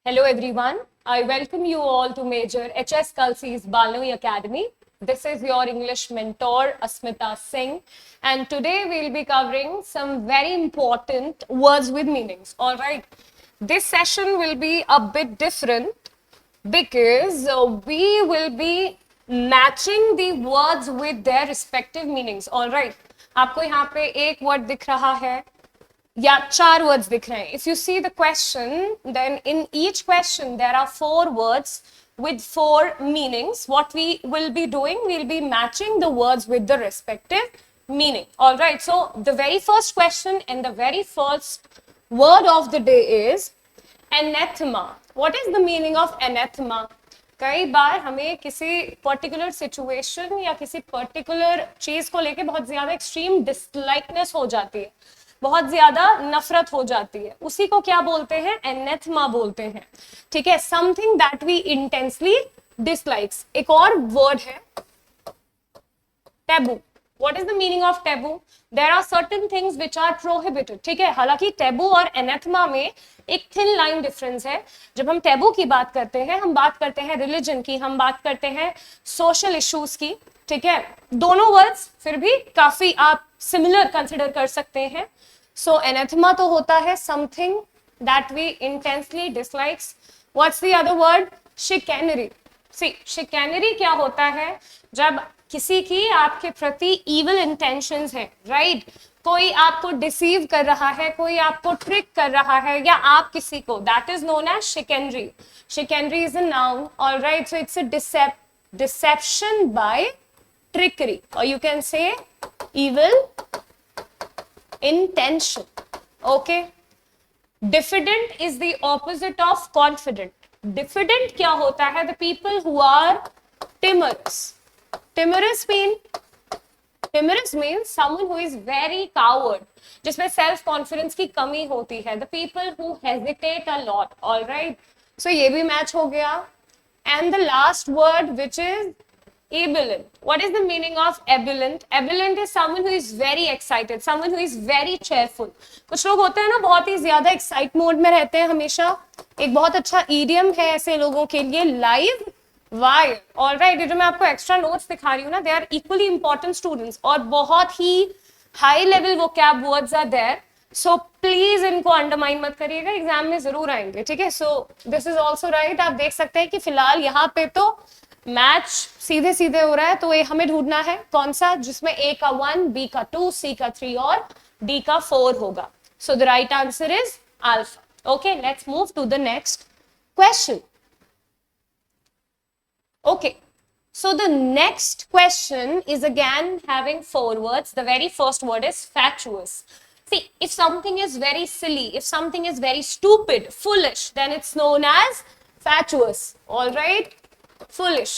Hello everyone. I welcome you all to Major HS Kalsi's Balnavi Academy. This is your English mentor Asmita Singh, and today we'll be covering some very important words with meanings. All right. This session will be a bit different because we will be matching the words with their respective meanings. All right. आपको यहाँ पे एक word दिख रहा है या चार words दिख रहे हैं. If you see the question, then in each question there are 4 words with 4 meanings. What we will be doing, we'll be matching the words with the respective meaning. All right. So the very first question and the very first word of the day is anathema. What is the meaning of anathema? कई बार हमें किसी particular situation या किसी particular चीज को लेके बहुत ज्यादा एक्सट्रीम डिसलाइकनेस हो जाती है, बहुत ज्यादा नफरत हो जाती है. उसी को क्या बोलते हैं? एनेथमा बोलते हैं. ठीक है, something that we intensely dislikes. एक और वर्ड है taboo. What is the meaning of taboo? There are certain things which are prohibited. ठीक है, हालांकि taboo और anathema में एक थिन लाइन डिफरेंस है. जब हम taboo की बात करते हैं, हम बात करते हैं रिलीजन की, हम बात करते हैं सोशल इश्यूज की. ठीक है, दोनों वर्ड्स फिर भी काफी आप सिमिलर कंसिडर कर सकते हैं. सो anathema तो होता है something that we intensely dislikes. What's the other word? Chicanery. See chicanery क्या होता है? जब किसी की आपके प्रति इविल इंटेंशंस है, राइट? कोई आपको डिसीव कर रहा है, कोई आपको ट्रिक कर रहा है, या आप किसी को, that is known as chicanery. Chicanery is a noun. Alright, so it's a deception by trickery, or you can say evil intention. Okay. Diffident is the opposite of confident. Diffident क्या होता है? The people who are timorous. Timorous means someone who is very coward, जिसमें self confidence की कमी होती है. The people who hesitate a lot. All right. So ये भी match हो गया. And the last word, which is ebullient. What is the meaning of ebullient? Ebullient is someone who is very excited, someone who is very cheerful. कुछ लोग होते हैं ना, बहुत ही ज्यादा एक्साइट मोड में रहते हैं हमेशा. एक बहुत अच्छा ईडियम है ऐसे लोगों के लिए, लाइव वायर. ऑलराइट, ये जो मैं आपको एक्स्ट्रा नोट्स दिखा रही हूँ ना, they are equally important students, और बहुत ही high level vocab words are there. So please इनको अंडरमाइन मत करिएगा, एग्जाम में जरूर आएंगे. ठीक है, so this is also right. आप देख सकते हैं कि फिलहाल यहाँ पे तो मैच सीधे सीधे हो रहा है, तो ये हमें ढूंढना है कौन सा जिसमें ए का 1, बी का 2, सी का 3 और डी का 4 होगा. So the right answer is alpha. Okay, let's move to the next question. Okay, so the next question is again having 4 words. The very first word is fatuous. See, if something is very silly, if something is very stupid, foolish, then it's known as fatuous. All right, foolish.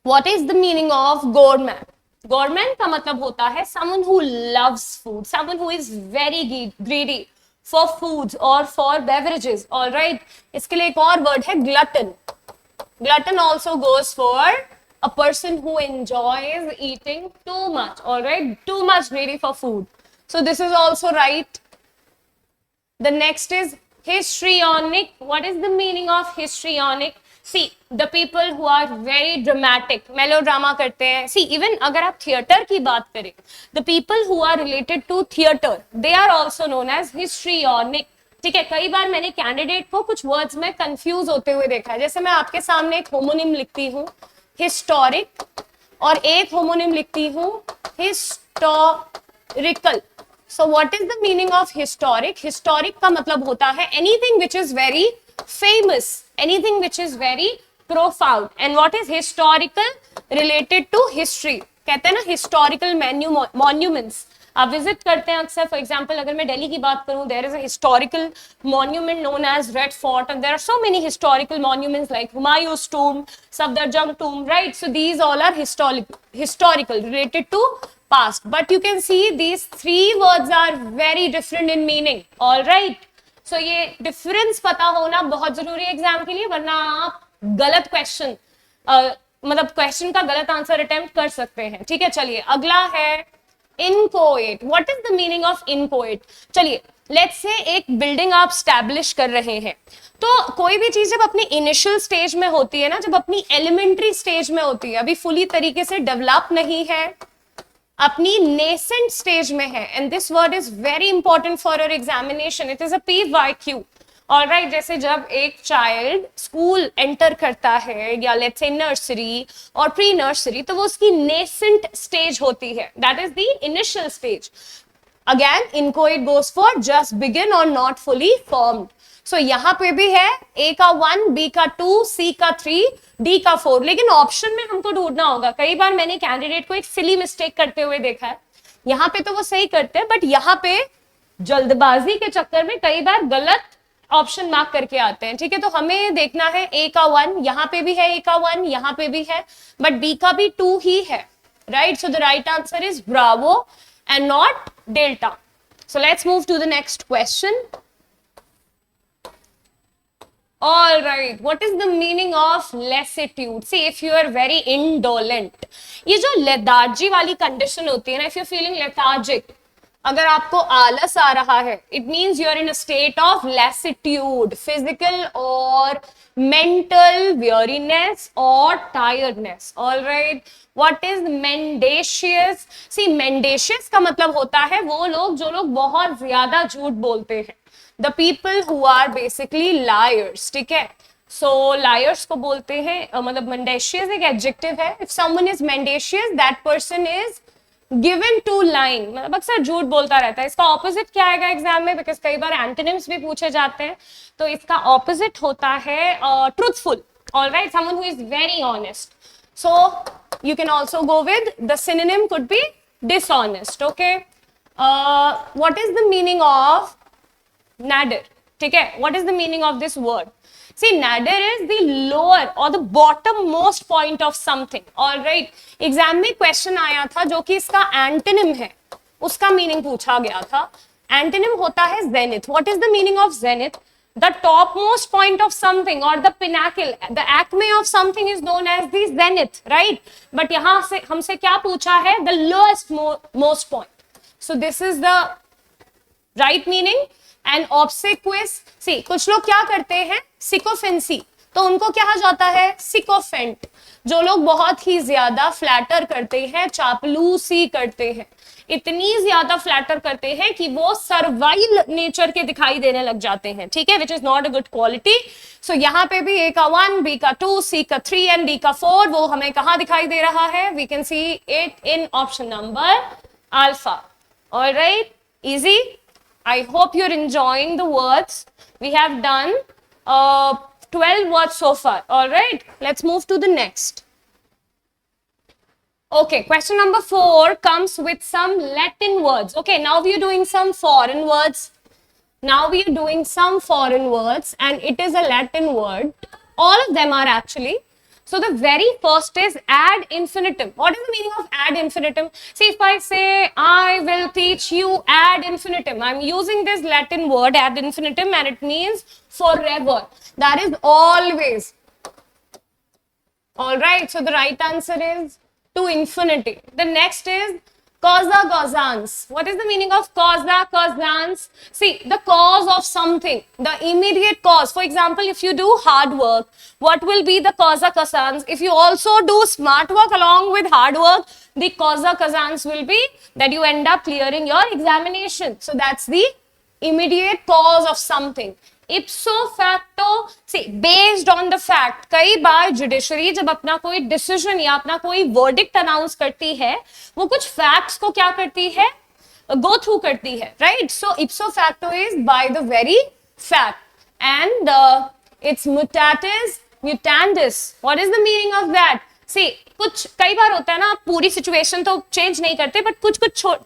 What is the meaning of gourmand? Gourmand का मतलब होता है someone who loves food, someone who is very greedy for foods or for beverages. All right, इसके लिए एक और word है glutton. Glutton also goes for a person who enjoys eating too much. All right, too much greedy for food. So this is also right. The next is histrionic. What is the meaning of histrionic? See, the people who are very dramatic, melodrama करते हैं. See, even अगर आप theatre की बात करें, the people who are related to theater, they are also known as histrionic. ठीक है, कई बार मैंने कैंडिडेट को कुछ वर्ड्स में कंफ्यूज होते हुए देखा है. जैसे मैं आपके सामने एक होमोनिम लिखती हूँ हिस्टोरिक, और एक होमोनिम लिखती हूँ historical. So what is the meaning of historic? Historic का मतलब होता है anything which is very famous, anything which is very profound. And what is historical? Related to history. कहते हैं ना historical monuments. आप विजिट करते हैं अक्सर. फॉर एग्जाम्पल अगर मैं दिल्ली की बात करूं, there is a historical monument known as red fort, and there are so many historical monuments like Humayun's tomb, Safdarjung tomb, right? So these all are historical related to past. But you can see these 3 words are very different in meaning. All right, so ये difference पता होना बहुत जरूरी है exam के लिए, वरना आप गलत क्वेश्चन मतलब क्वेश्चन का गलत आंसर अटेम्प्ट कर सकते हैं. ठीक है, चलिए अगला है inchoate. What is the meaning of inchoate? चलिए लेट्स से एक बिल्डिंग आप स्टैब्लिश कर रहे हैं, तो कोई भी चीज जब अपनी इनिशियल स्टेज में होती है ना, जब अपनी एलिमेंट्री स्टेज में होती है, अभी फुली तरीके से डेवलप नहीं है, अपनी नेसेंट स्टेज में है, and this word is very important for your examination, it is a PYQ। Alright, जैसे जब एक चाइल्ड स्कूल एंटर करता है या लेट्स से नर्सरी और प्री नर्सरी, तो वो उसकी नेसेंट स्टेज होती है, that is the initial stage. Again इनको it goes for just begin और नॉट फुली फॉर्म्ड। सो यहाँ पे भी है ए का 1, बी का 2, सी का 3, डी का 4, लेकिन ऑप्शन में हमको ढूंढना होगा। कई बार मैंने कैंडिडेट को एक सिली मिस्टेक करते हुए देखा है, यहाँ पे तो वो सही करते हैं, बट यहाँ पे जल्दबाजी के चक्कर में कई बार गलत ऑप्शन मार्क करके आते हैं। ठीक है, तो हमें देखना है ए का 1, यहाँ पे भी है ए का 1, यहाँ पे भी है, बट बी का भी 2 ही है, right? So the right answer is Bravo and not delta. So let's move to the next question. All right, what is the meaning of lassitude? See, if you are very indolent, ये जो lethargy वाली condition होती है ना, if you're feeling lethargic, अगर आपको आलस आ रहा है, it means you are in a state of lassitude, physical or mental weariness or tiredness. All right, what is mendacious? See, mendacious का मतलब होता है वो लोग जो लोग बहुत ज्यादा झूठ बोलते हैं, the people who are basically liars. ठीक है, so liars को बोलते हैं, मतलब mendacious एक adjective है. If someone is mendacious, that person is given to line, मतलब अक्सर झूठ बोलता रहता है। इसका ऑपोजिट क्या आएगा एग्जाम में, बिकॉज कई बार एंटोनिम्स भी पूछे जाते हैं, तो इसका ऑपोजिट होता है truthful. Alright, someone who is very honest, so you can also go with the synonym could be dishonest. Okay, what is the meaning of nadir? ठीक है, what is the meaning of this word? See, nadir is the lower or the bottom most point of something. All right, exam में question आया था जो कि इसका antonym है, उसका मीनिंग पूछा गया था। एंटोनिम होता है zenith. What is the meaning of zenith? The topmost point of something or the pinnacle, the acme of something is known as the zenith, right? But यहाँ से हमसे क्या पूछा है? The lowest most point. So this is the right meaning. And obsequious, see कुछ लोग क्या करते हैं, सिकोफेंसी, तो उनको क्या कहा जाता है, सिकोफेंट। जो लोग बहुत ही ज्यादा फ्लैटर करते हैं, चापलूसी करते हैं, इतनी ज्यादा फ्लैटर करते हैं कि वो सर्वाइल नेचर के दिखाई देने लग जाते हैं। ठीक है, which is not a good quality. So यहाँ पे भी ए का 1, बी का 2, सी का 3 एंड डी का 4, वो हमें कहाँ दिखाई दे रहा है, we can see it in option number alpha. Alright, easy. I hope you're enjoying the words. We have done 12 words so far. All right, let's move to the next. Okay, question number 4 comes with some Latin words. Okay, now we are doing some foreign words. And it is a Latin word. All of them are actually. So the very first is ad infinitum. What is the meaning of ad infinitum? See, if I say, I will teach you ad infinitum, I'm using this Latin word ad infinitum and it means forever. That is always. All right, so the right answer is to infinity. The next is causa causans. What is the meaning of causa causans? See, the cause of something, the immediate cause. For example, if you do hard work, what will be the causa causans? If you also do smart work along with hard work, the causa causans will be that you end up clearing your examination. So that's the immediate cause of something. Ipso facto, see, based on the fact, कई बार judiciary जब अपना कोई decision या अपना कोई verdict announce करती है, वो कुछ फैक्ट्स को क्या करती है, गो थ्रू करती है, right? So ipso facto is by the very fact and it's mutatis mutandis. What is the meaning of that? See, कुछ कई बार होता है ना, आप पूरी सिचुएशन तो चेंज नहीं करते, बट कुछ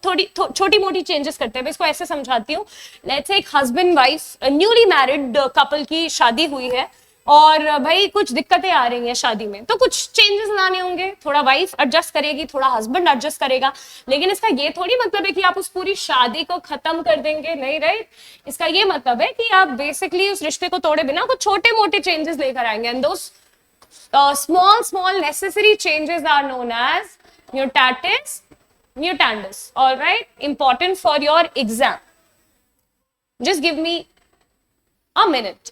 थोड़ी छोटी मोटी चेंजेस करते हैं. मैं इसको ऐसे समझाती हूँ. लेट्स से एक husband wife newly married couple की शादी हुई है और भाई कुछ दिक्कतें आ रही हैं शादी में, तो कुछ चेंजेस लाने होंगे. थोड़ा वाइफ एडजस्ट करेगी, थोड़ा हस्बैंड एडजस्ट करेगा, लेकिन इसका ये थोड़ी मतलब है कि आप उस पूरी शादी को खत्म कर देंगे, नहीं, राइट? इसका ये मतलब है कि आप बेसिकली उस रिश्ते को तोड़े बिना कुछ छोटे मोटे चेंजेस लेकर आएंगे. And those small necessary changes are known as mutatis mutandis. All right, important for your exam. Just give me a minute.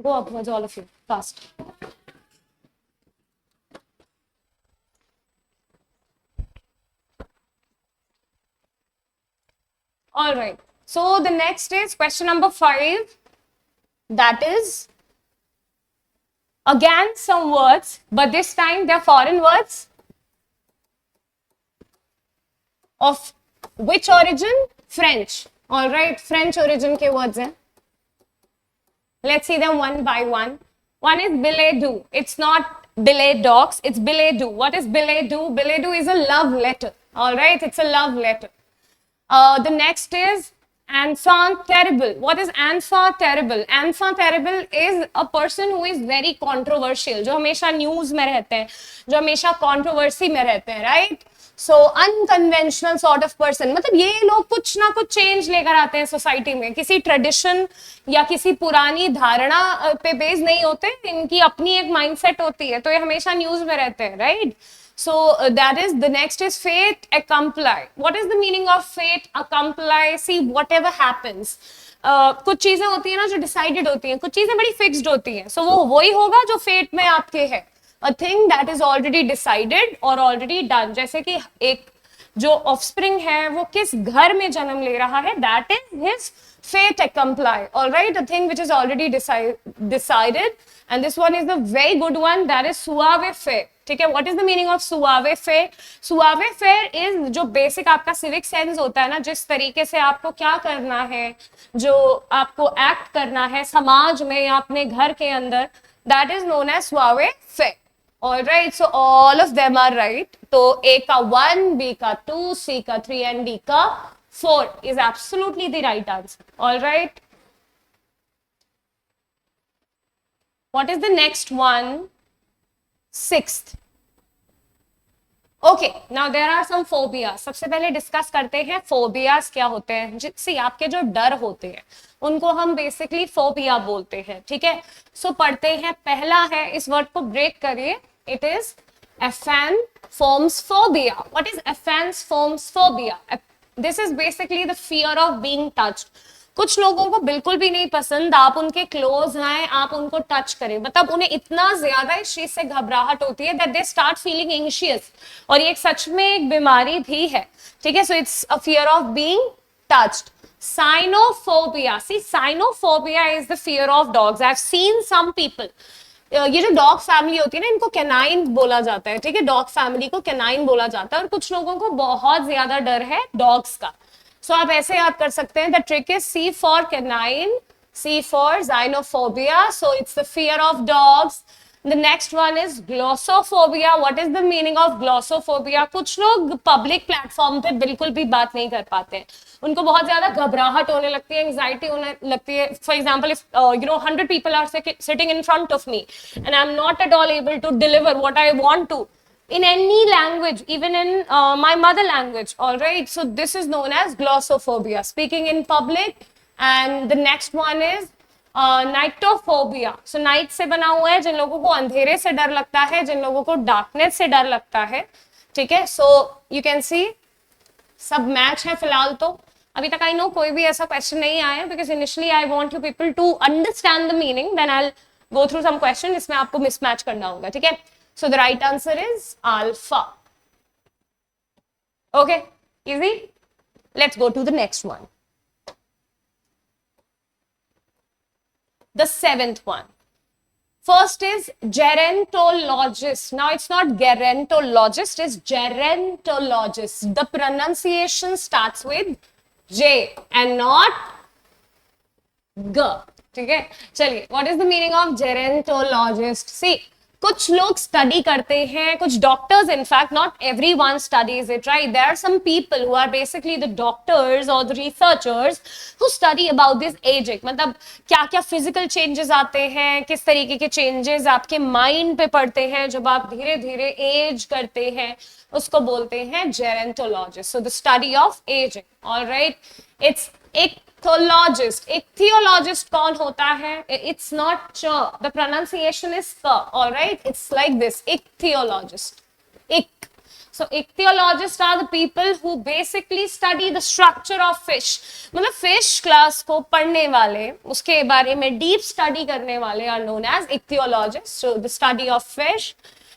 Go upwards, all of you, fast. All right. So the next is question number 5. That is again some words, but this time they're foreign words. Of which origin? French. All right. French origin के words हैं. Let's see them one by one. One is billet doux. It's not billet dogs, it's billet doux. What is billet doux? Billet doux is a love letter. All right, it's a love letter. The next is enfant terrible. What is enfant terrible? Enfant terrible is a person who is very controversial, जो हमेशा news में रहते हैं, जो हमेशा controversy में रहते हैं, right? So unconventional sort of person, मतलब ये लोग कुछ ना कुछ चेंज लेकर आते हैं सोसाइटी में, किसी ट्रेडिशन या किसी पुरानी धारणा पे बेस नहीं होते, इनकी अपनी एक माइंडसेट होती है, तो ये हमेशा न्यूज में रहते हैं, right? So that is the next is fate accompli. What is the meaning of fate accompli? See, whatever happens, कुछ चीजें होती है ना जो डिसाइडेड होती हैं, कुछ चीजें बड़ी फिक्स्ड होती हैं, so वो वही होगा जो फेट में आपके है, a thing that is already decided or already done. जैसे कि एक जो ऑफस्प्रिंग है वो किस घर में जन्म ले रहा है, that is his fate accompli. All right, a thing which is already decided. And this one is the very good one, that is suave faire. ठीक है, what is the meaning of suave faire? Suave faire is जो basic आपका civic sense होता है ना, जिस तरीके से आपको क्या करना है, जो आपको एक्ट करना है समाज में या अपने घर के अंदर, that is known as suave faire. All right, so all of them are right. तो A का 1, B का 2, C का 3 and D का 4 is absolutely the right answer. All right. What is the next one? 6th. Okay, now there are some phobias. सबसे पहले discuss करते हैं phobias क्या होते हैं. जिससे आपके जो डर होते हैं उनको हम बेसिकली फोबिया बोलते हैं, ठीक है? सो पढ़ते हैं. पहला है, इस वर्ड को ब्रेक करिए. It is aphanforms phobia. What is aphanforms phobia? This is basically the fear of being touched. कुछ लोगों को बिल्कुल भी नहीं पसंद आप उनके क्लोज आए, आप उनको टच करें, मतलब उन्हें इतना ज्यादा इस चीज से घबराहट होती है that they start feeling anxious, और ये सच में एक बीमारी भी है, ठीक है? So it's a fear of being touched. Cynophobia. See, cynophobia is the fear of dogs. I have seen some people, ये जो डॉग फैमिली होती है ना, इनको कैनाइन बोला जाता है, ठीक है? डॉग फैमिली को कैनाइन बोला जाता है, और कुछ लोगों को बहुत ज्यादा डर है डॉग्स का. सो आप ऐसे याद कर सकते हैं, the trick is C for canine, C for xenophobia, so it's the fear of dogs. The next one is glossophobia. What is the meaning of glossophobia? कुछ लोग पब्लिक प्लेटफॉर्म पे बिल्कुल भी बात नहीं कर पाते हैं, उनको बहुत ज्यादा घबराहट होने लगती है, एंजाइटी होने लगती है. For example, if 100 people are sitting in front of me and I'm not at all able to deliver what I want to in any language, even in my mother language. All right, so this is known as glossophobia, speaking in public. And the next one is nyctophobia. So night से बना हुआ है, जिन लोगों को अंधेरे से डर लगता है, जिन लोगों को डार्कनेस से डर लगता है, ठीक है? सो यू कैन सी सब मैच है फिलहाल. तो अभी तक आई नो कोई भी ऐसा क्वेश्चन नहीं आया, because initially I want you people to understand the meaning, then I will go through some question जिसमें आपको मिसमैच करना होगा, ठीक है? So the right answer is alpha. Okay, easy. Let's go to the next one. The 7th one. First is gerontologist. Now it's not gerontologist, it's gerontologist. The pronunciation starts with J and not G. ठीक है? चलिए, what is the meaning of gerontologist? See, कुछ लोग study करते हैं, कुछ doctors, in fact not everyone studies it, right? There are some people who are basically the doctors और the researchers who study about this ageing. मतलब क्या क्या physical changes आते हैं, किस तरीके के चेंजेस आपके माइंड पे पड़ते हैं जब आप धीरे धीरे एज करते हैं, उसको बोलते हैं gerontologist. So the study of ageing. Alright, it's एक इक्थोलॉजिस्ट, इक्थियोलॉजिस्ट कौन होता है? It's not ch, the pronunciation is k, alright, it's like this, ichthyologist, ich. So ichthyologists are the people who basically study the structure of fish. मतलब fish class को पढ़ने वाले, उसके बारे में deep study करने वाले are known as ichthyologists. So the study of fish.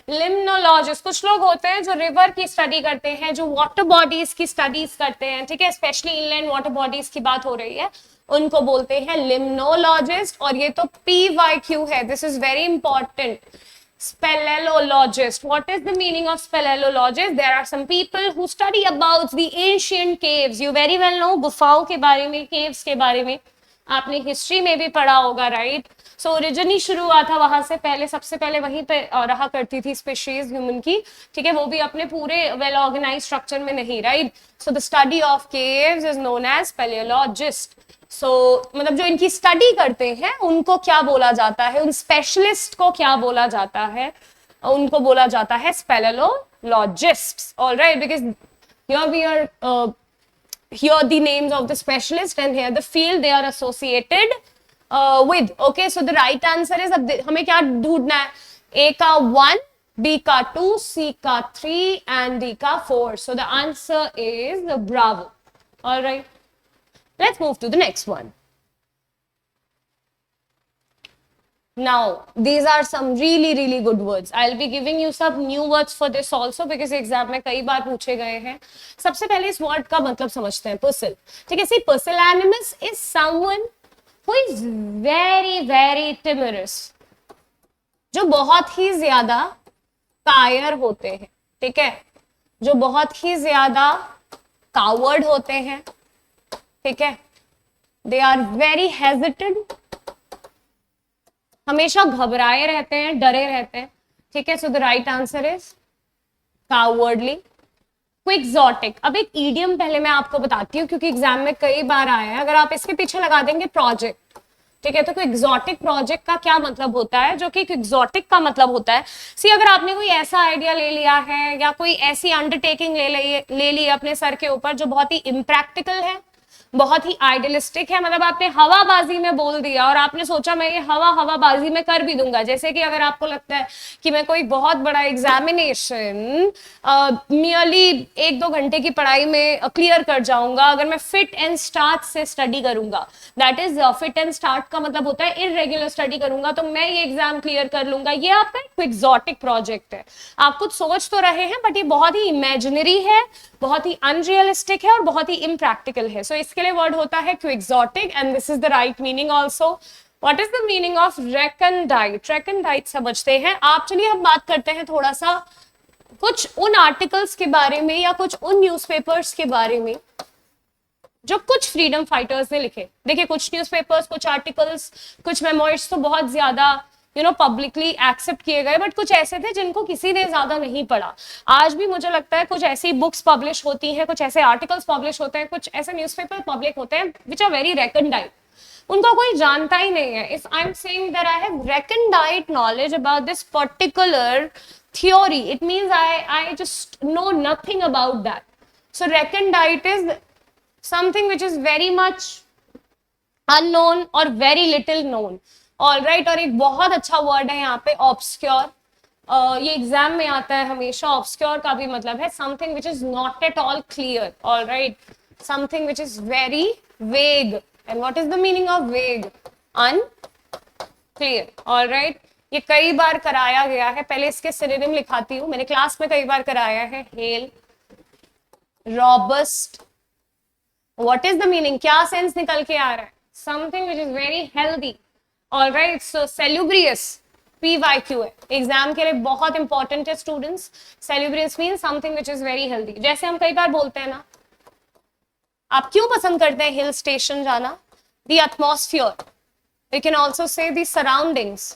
Limnologists, कुछ लोग होते हैं जो river की study करते हैं, जो water bodies की studies करते हैं, ठीक है, especially inland water bodies की बात हो रही है, उनको बोलते हैं limnologist. और ये तो PYQ है, this is very important. Speleologist. What is the meaning of speleologist? There are some people who study about the ancient caves. You very well know गुफाओं के बारे में, caves के बारे में आपने हिस्ट्री में भी पढ़ा होगा, राइट? सो ओरिजिन ही शुरू हुआ था वहां से, पहले सबसे पहले वहीं पे रहा करती थी स्पीशीज ह्यूमन की, ठीक है, वो भी अपने पूरे वेल ऑर्गेनाइज स्ट्रक्चर में नहीं, right? So the study of caves is known as speleologist. So मतलब जो इनकी स्टडी करते हैं उनको क्या बोला जाता है, उन स्पेशलिस्ट को क्या बोला जाता है? उनको बोला जाता है speleologists. Alright, because here we are here the names of the specialist and here the field they are associated with. Okay, so the right answer is, अब हमें क्या ढूंढना है? A का 1, B का 2, C का 3 and D का 4. So the answer is Bravo. All right, let's move to the next one. Now these are some really good words. I'll be giving you some new words for this also because exam में कई बार पूछे गए हैं. सबसे पहले इस word का मतलब समझते हैं. pusil, ठीक है. See, pusillanimous is someone who is very timorous, जो बहुत ही ज्यादा कायर होते हैं, ठीक है, जो बहुत ही ज्यादा कावर्ड होते हैं, ठीक है. They are very hesitant, हमेशा घबराए रहते हैं, डरे रहते हैं, ठीक है. सो the right answer is cowardly. Quixotic. अब एक ईडियम पहले मैं आपको बताती हूँ क्योंकि एग्जाम में कई बार आया है. अगर आप इसके पीछे लगा देंगे प्रोजेक्ट, ठीक है, तो क्विक्सोटिक प्रोजेक्ट का क्या मतलब होता है? जो कि क्विक्सोटिक का मतलब होता है, सी अगर आपने कोई ऐसा आइडिया ले लिया है या कोई ऐसी अंडरटेकिंग ले ली अपने सर के ऊपर जो बहुत ही इम्प्रैक्टिकल है, बहुत ही आइडियलिस्टिक है, मतलब आपने हवाबाजी में बोल दिया और आपने सोचा मैं ये हवाबाजी में कर भी दूंगा. जैसे कि अगर आपको लगता है कि मैं कोई बहुत बड़ा एग्जामिनेशन मियरली 1-2 घंटे की पढ़ाई में क्लियर कर जाऊंगा अगर मैं फिट एंड स्टार्ट से स्टडी करूंगा. That is fit and start का मतलब होता है इररेगुलर स्टडी करूंगा तो मैं ये एग्जाम क्लियर कर लूंगा. ये आपका एक क्विक्सोटिक प्रोजेक्ट है. आप कुछ सोच तो रहे हैं बट ये बहुत ही इमेजिनरी है, बहुत ही अनरियलिस्टिक है और बहुत ही इम्प्रैक्टिकल है. सो इसके लिए वर्ड होता है quixotic and this is the right meaning also. What is the meaning of recondite? Recondite समझते हैं आप. चलिए हम बात करते हैं थोड़ा सा कुछ उन आर्टिकल्स के बारे में या कुछ उन न्यूज़पेपर्स के बारे में जो कुछ फ्रीडम फाइटर्स ने लिखे. देखिए कुछ न्यूज़पेपर्स, कुछ आर्टिकल्स, कुछ मेमोइर्स तो बहुत ज्यादा पब्लिकली एक्सेप्ट किए गए, बट कुछ ऐसे थे जिनको किसी ने ज्यादा नहीं पढ़ा. आज भी मुझे लगता है कुछ ऐसी बुक्स पब्लिश होती हैं, कुछ ऐसे आर्टिकल्स पब्लिश होते हैं, कुछ ऐसे न्यूज़पेपर पब्लिक होते हैं विच आर वेरी रेकनडाइट. उनको कोई जानता ही नहीं है. If I am saying that I have recondite knowledge about this particular theory, it means I just know nothing about that. So recondite is something which is very much unknown or very little known. All right, और एक बहुत अच्छा word है यहाँ पे obscure. ये exam में आता है हमेशा. obscure का भी मतलब है something which is not at all clear. All right, something which is very vague. And what is the meaning of vague? Unclear. All right, ये कई बार कराया गया है. पहले इसके सिनोनिम लिखाती हूँ, मैंने क्लास में कई बार कराया है. Hello, robust. What is the meaning? क्या सेंस निकल के आ रहा है? Something which is very healthy. Alright, so salubrious PYQ है, एग्जाम के लिए बहुत इंपॉर्टेंट है students. Salubrious mean something which is very healthy. जैसे हम कई बार बोलते हैं ना, आप क्यों पसंद करते हैं हिल स्टेशन जाना? The atmosphere. We can also say the surroundings.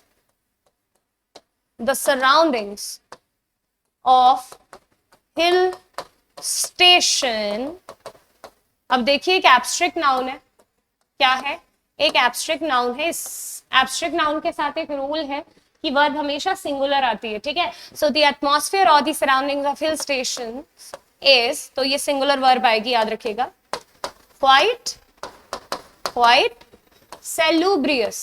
The surroundings of hill station. अब देखिए एक एब्स्ट्रैक्ट नाउन है. क्या है? एक एब्स्ट्रैक्ट नाउन है. इस एब्स्ट्रैक्ट नाउन के साथ एक रूल है कि वर्ब हमेशा सिंगुलर आती है, ठीक है. सो द एटमॉस्फेयर और the surroundings of hill station is, तो ये सिंगुलर वर्ब आएगी, याद रखिएगा. Quite quite salubrious,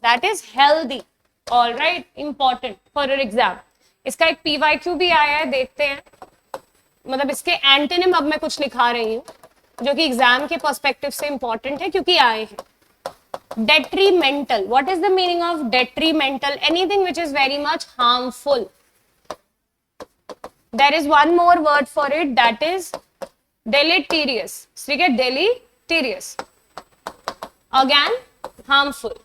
that is healthy. All right, important for your exam. इसका एक PYQ भी आया है, देखते हैं. मतलब इसके एंटोनिम अब मैं कुछ लिखा रही हूँ जो कि एग्जाम के पर्सपेक्टिव से इंपॉर्टेंट है क्योंकि आए हैं. Detrimental. What is the meaning of detrimental? Anything which is very much harmful. There is one more word for it, that is deleterious. ठीक है, deleterious. Again, harmful.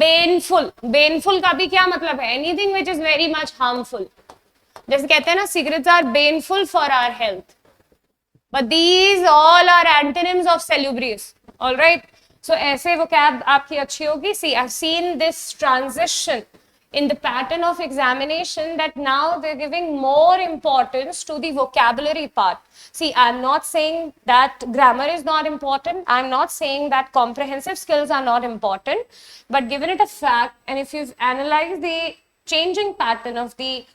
Baneful. Baneful का भी क्या मतलब है? Anything which is very much harmful. जैसे कहते हैं ना, cigarettes are baneful for our health. But these all are antonyms of salubrious. All right. So ऐसे vocab आपकी अच्छी होगी. See, I've seen this transition in the pattern of examination that now they're giving more importance to the vocabulary part. See, I'm not saying that grammar is not important. I'm not saying that comprehensive skills are not important. But given it a fact, and if you've analyzed the changing pattern of the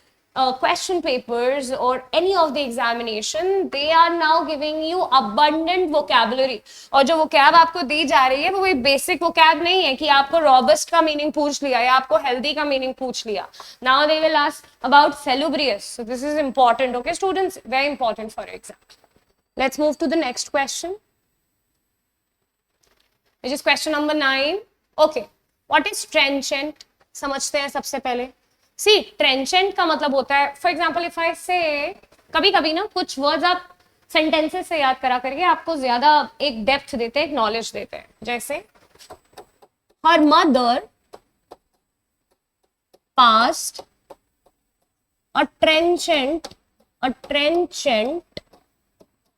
question papers or any of the examination, they are now giving you abundant vocabulary. और जो vocab आपको दी जा रही है वो कोई basic vocab नहीं है कि आपको robust का meaning पूछ लिया या आपको healthy का meaning पूछ लिया. Now they will ask about salubrious. So this is important, okay students? Very important for exam. Let's move to the next question, which is question number 9. Okay, what is trenchant? समझते हैं सबसे पहले. सी, trenchant का मतलब होता है, for example if I से, कभी कभी ना कुछ वर्ड्स आप सेंटेंसेस से याद करा करके आपको ज्यादा एक डेप्थ देते हैं, एक नॉलेज देते हैं. जैसे her mother past a trenchant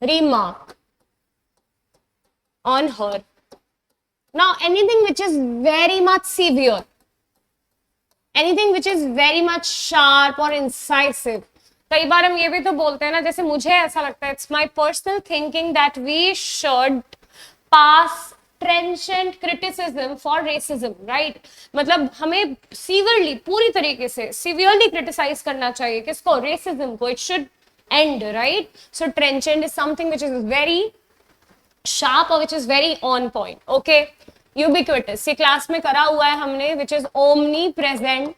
remark on her. Now anything which is very much severe, anything which is very much sharp or incisive. कई बार हम ये भी तो बोलते हैं ना, जैसे मुझे ऐसा लगता है, it's my personal thinking that we should pass trenchant criticism for racism, right? मतलब हमें severely, पूरी तरीके से severely criticize करना चाहिए किसको? racism को. It should end, right? So trenchant is something which is very sharp or which is very on point. Okay, ubiquitous, ये क्लास में करा हुआ है हमने, which is omnipresent.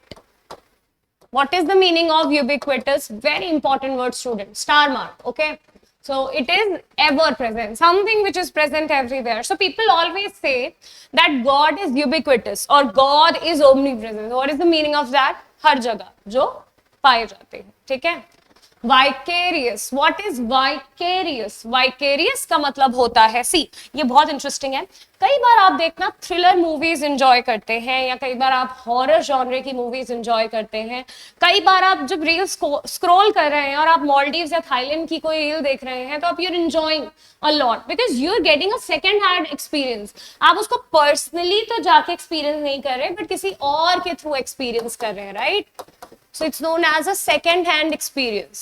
What is the meaning of ubiquitous? Very important word, student. Star mark. Okay, so it is ever present, something which is present everywhere. So people always say that God is ubiquitous or God is omnipresent. What is the meaning of that? हर जगह जो पाए जाते हैं. ठीक है. Vicarious. What is vicarious? Vicarious का मतलब होता है, सी, ये बहुत इंटरेस्टिंग है. कई बार आप देखना थ्रिलर मूवीज एंजॉय करते हैं या कई बार आप हॉरर जॉनरे की मूवीज एंजॉय करते हैं. कई बार आप जब रील स्क्रॉल कर रहे हैं और आप मालदीव्स या थाईलैंड की कोई रील देख रहे हैं तो आप you're enjoying a lot because you are getting a second hand experience. आप उसको पर्सनली तो जाके एक्सपीरियंस नहीं कर रहे बट किसी और के थ्रू एक्सपीरियंस कर रहे हैं, right? So it's known as a second-hand experience,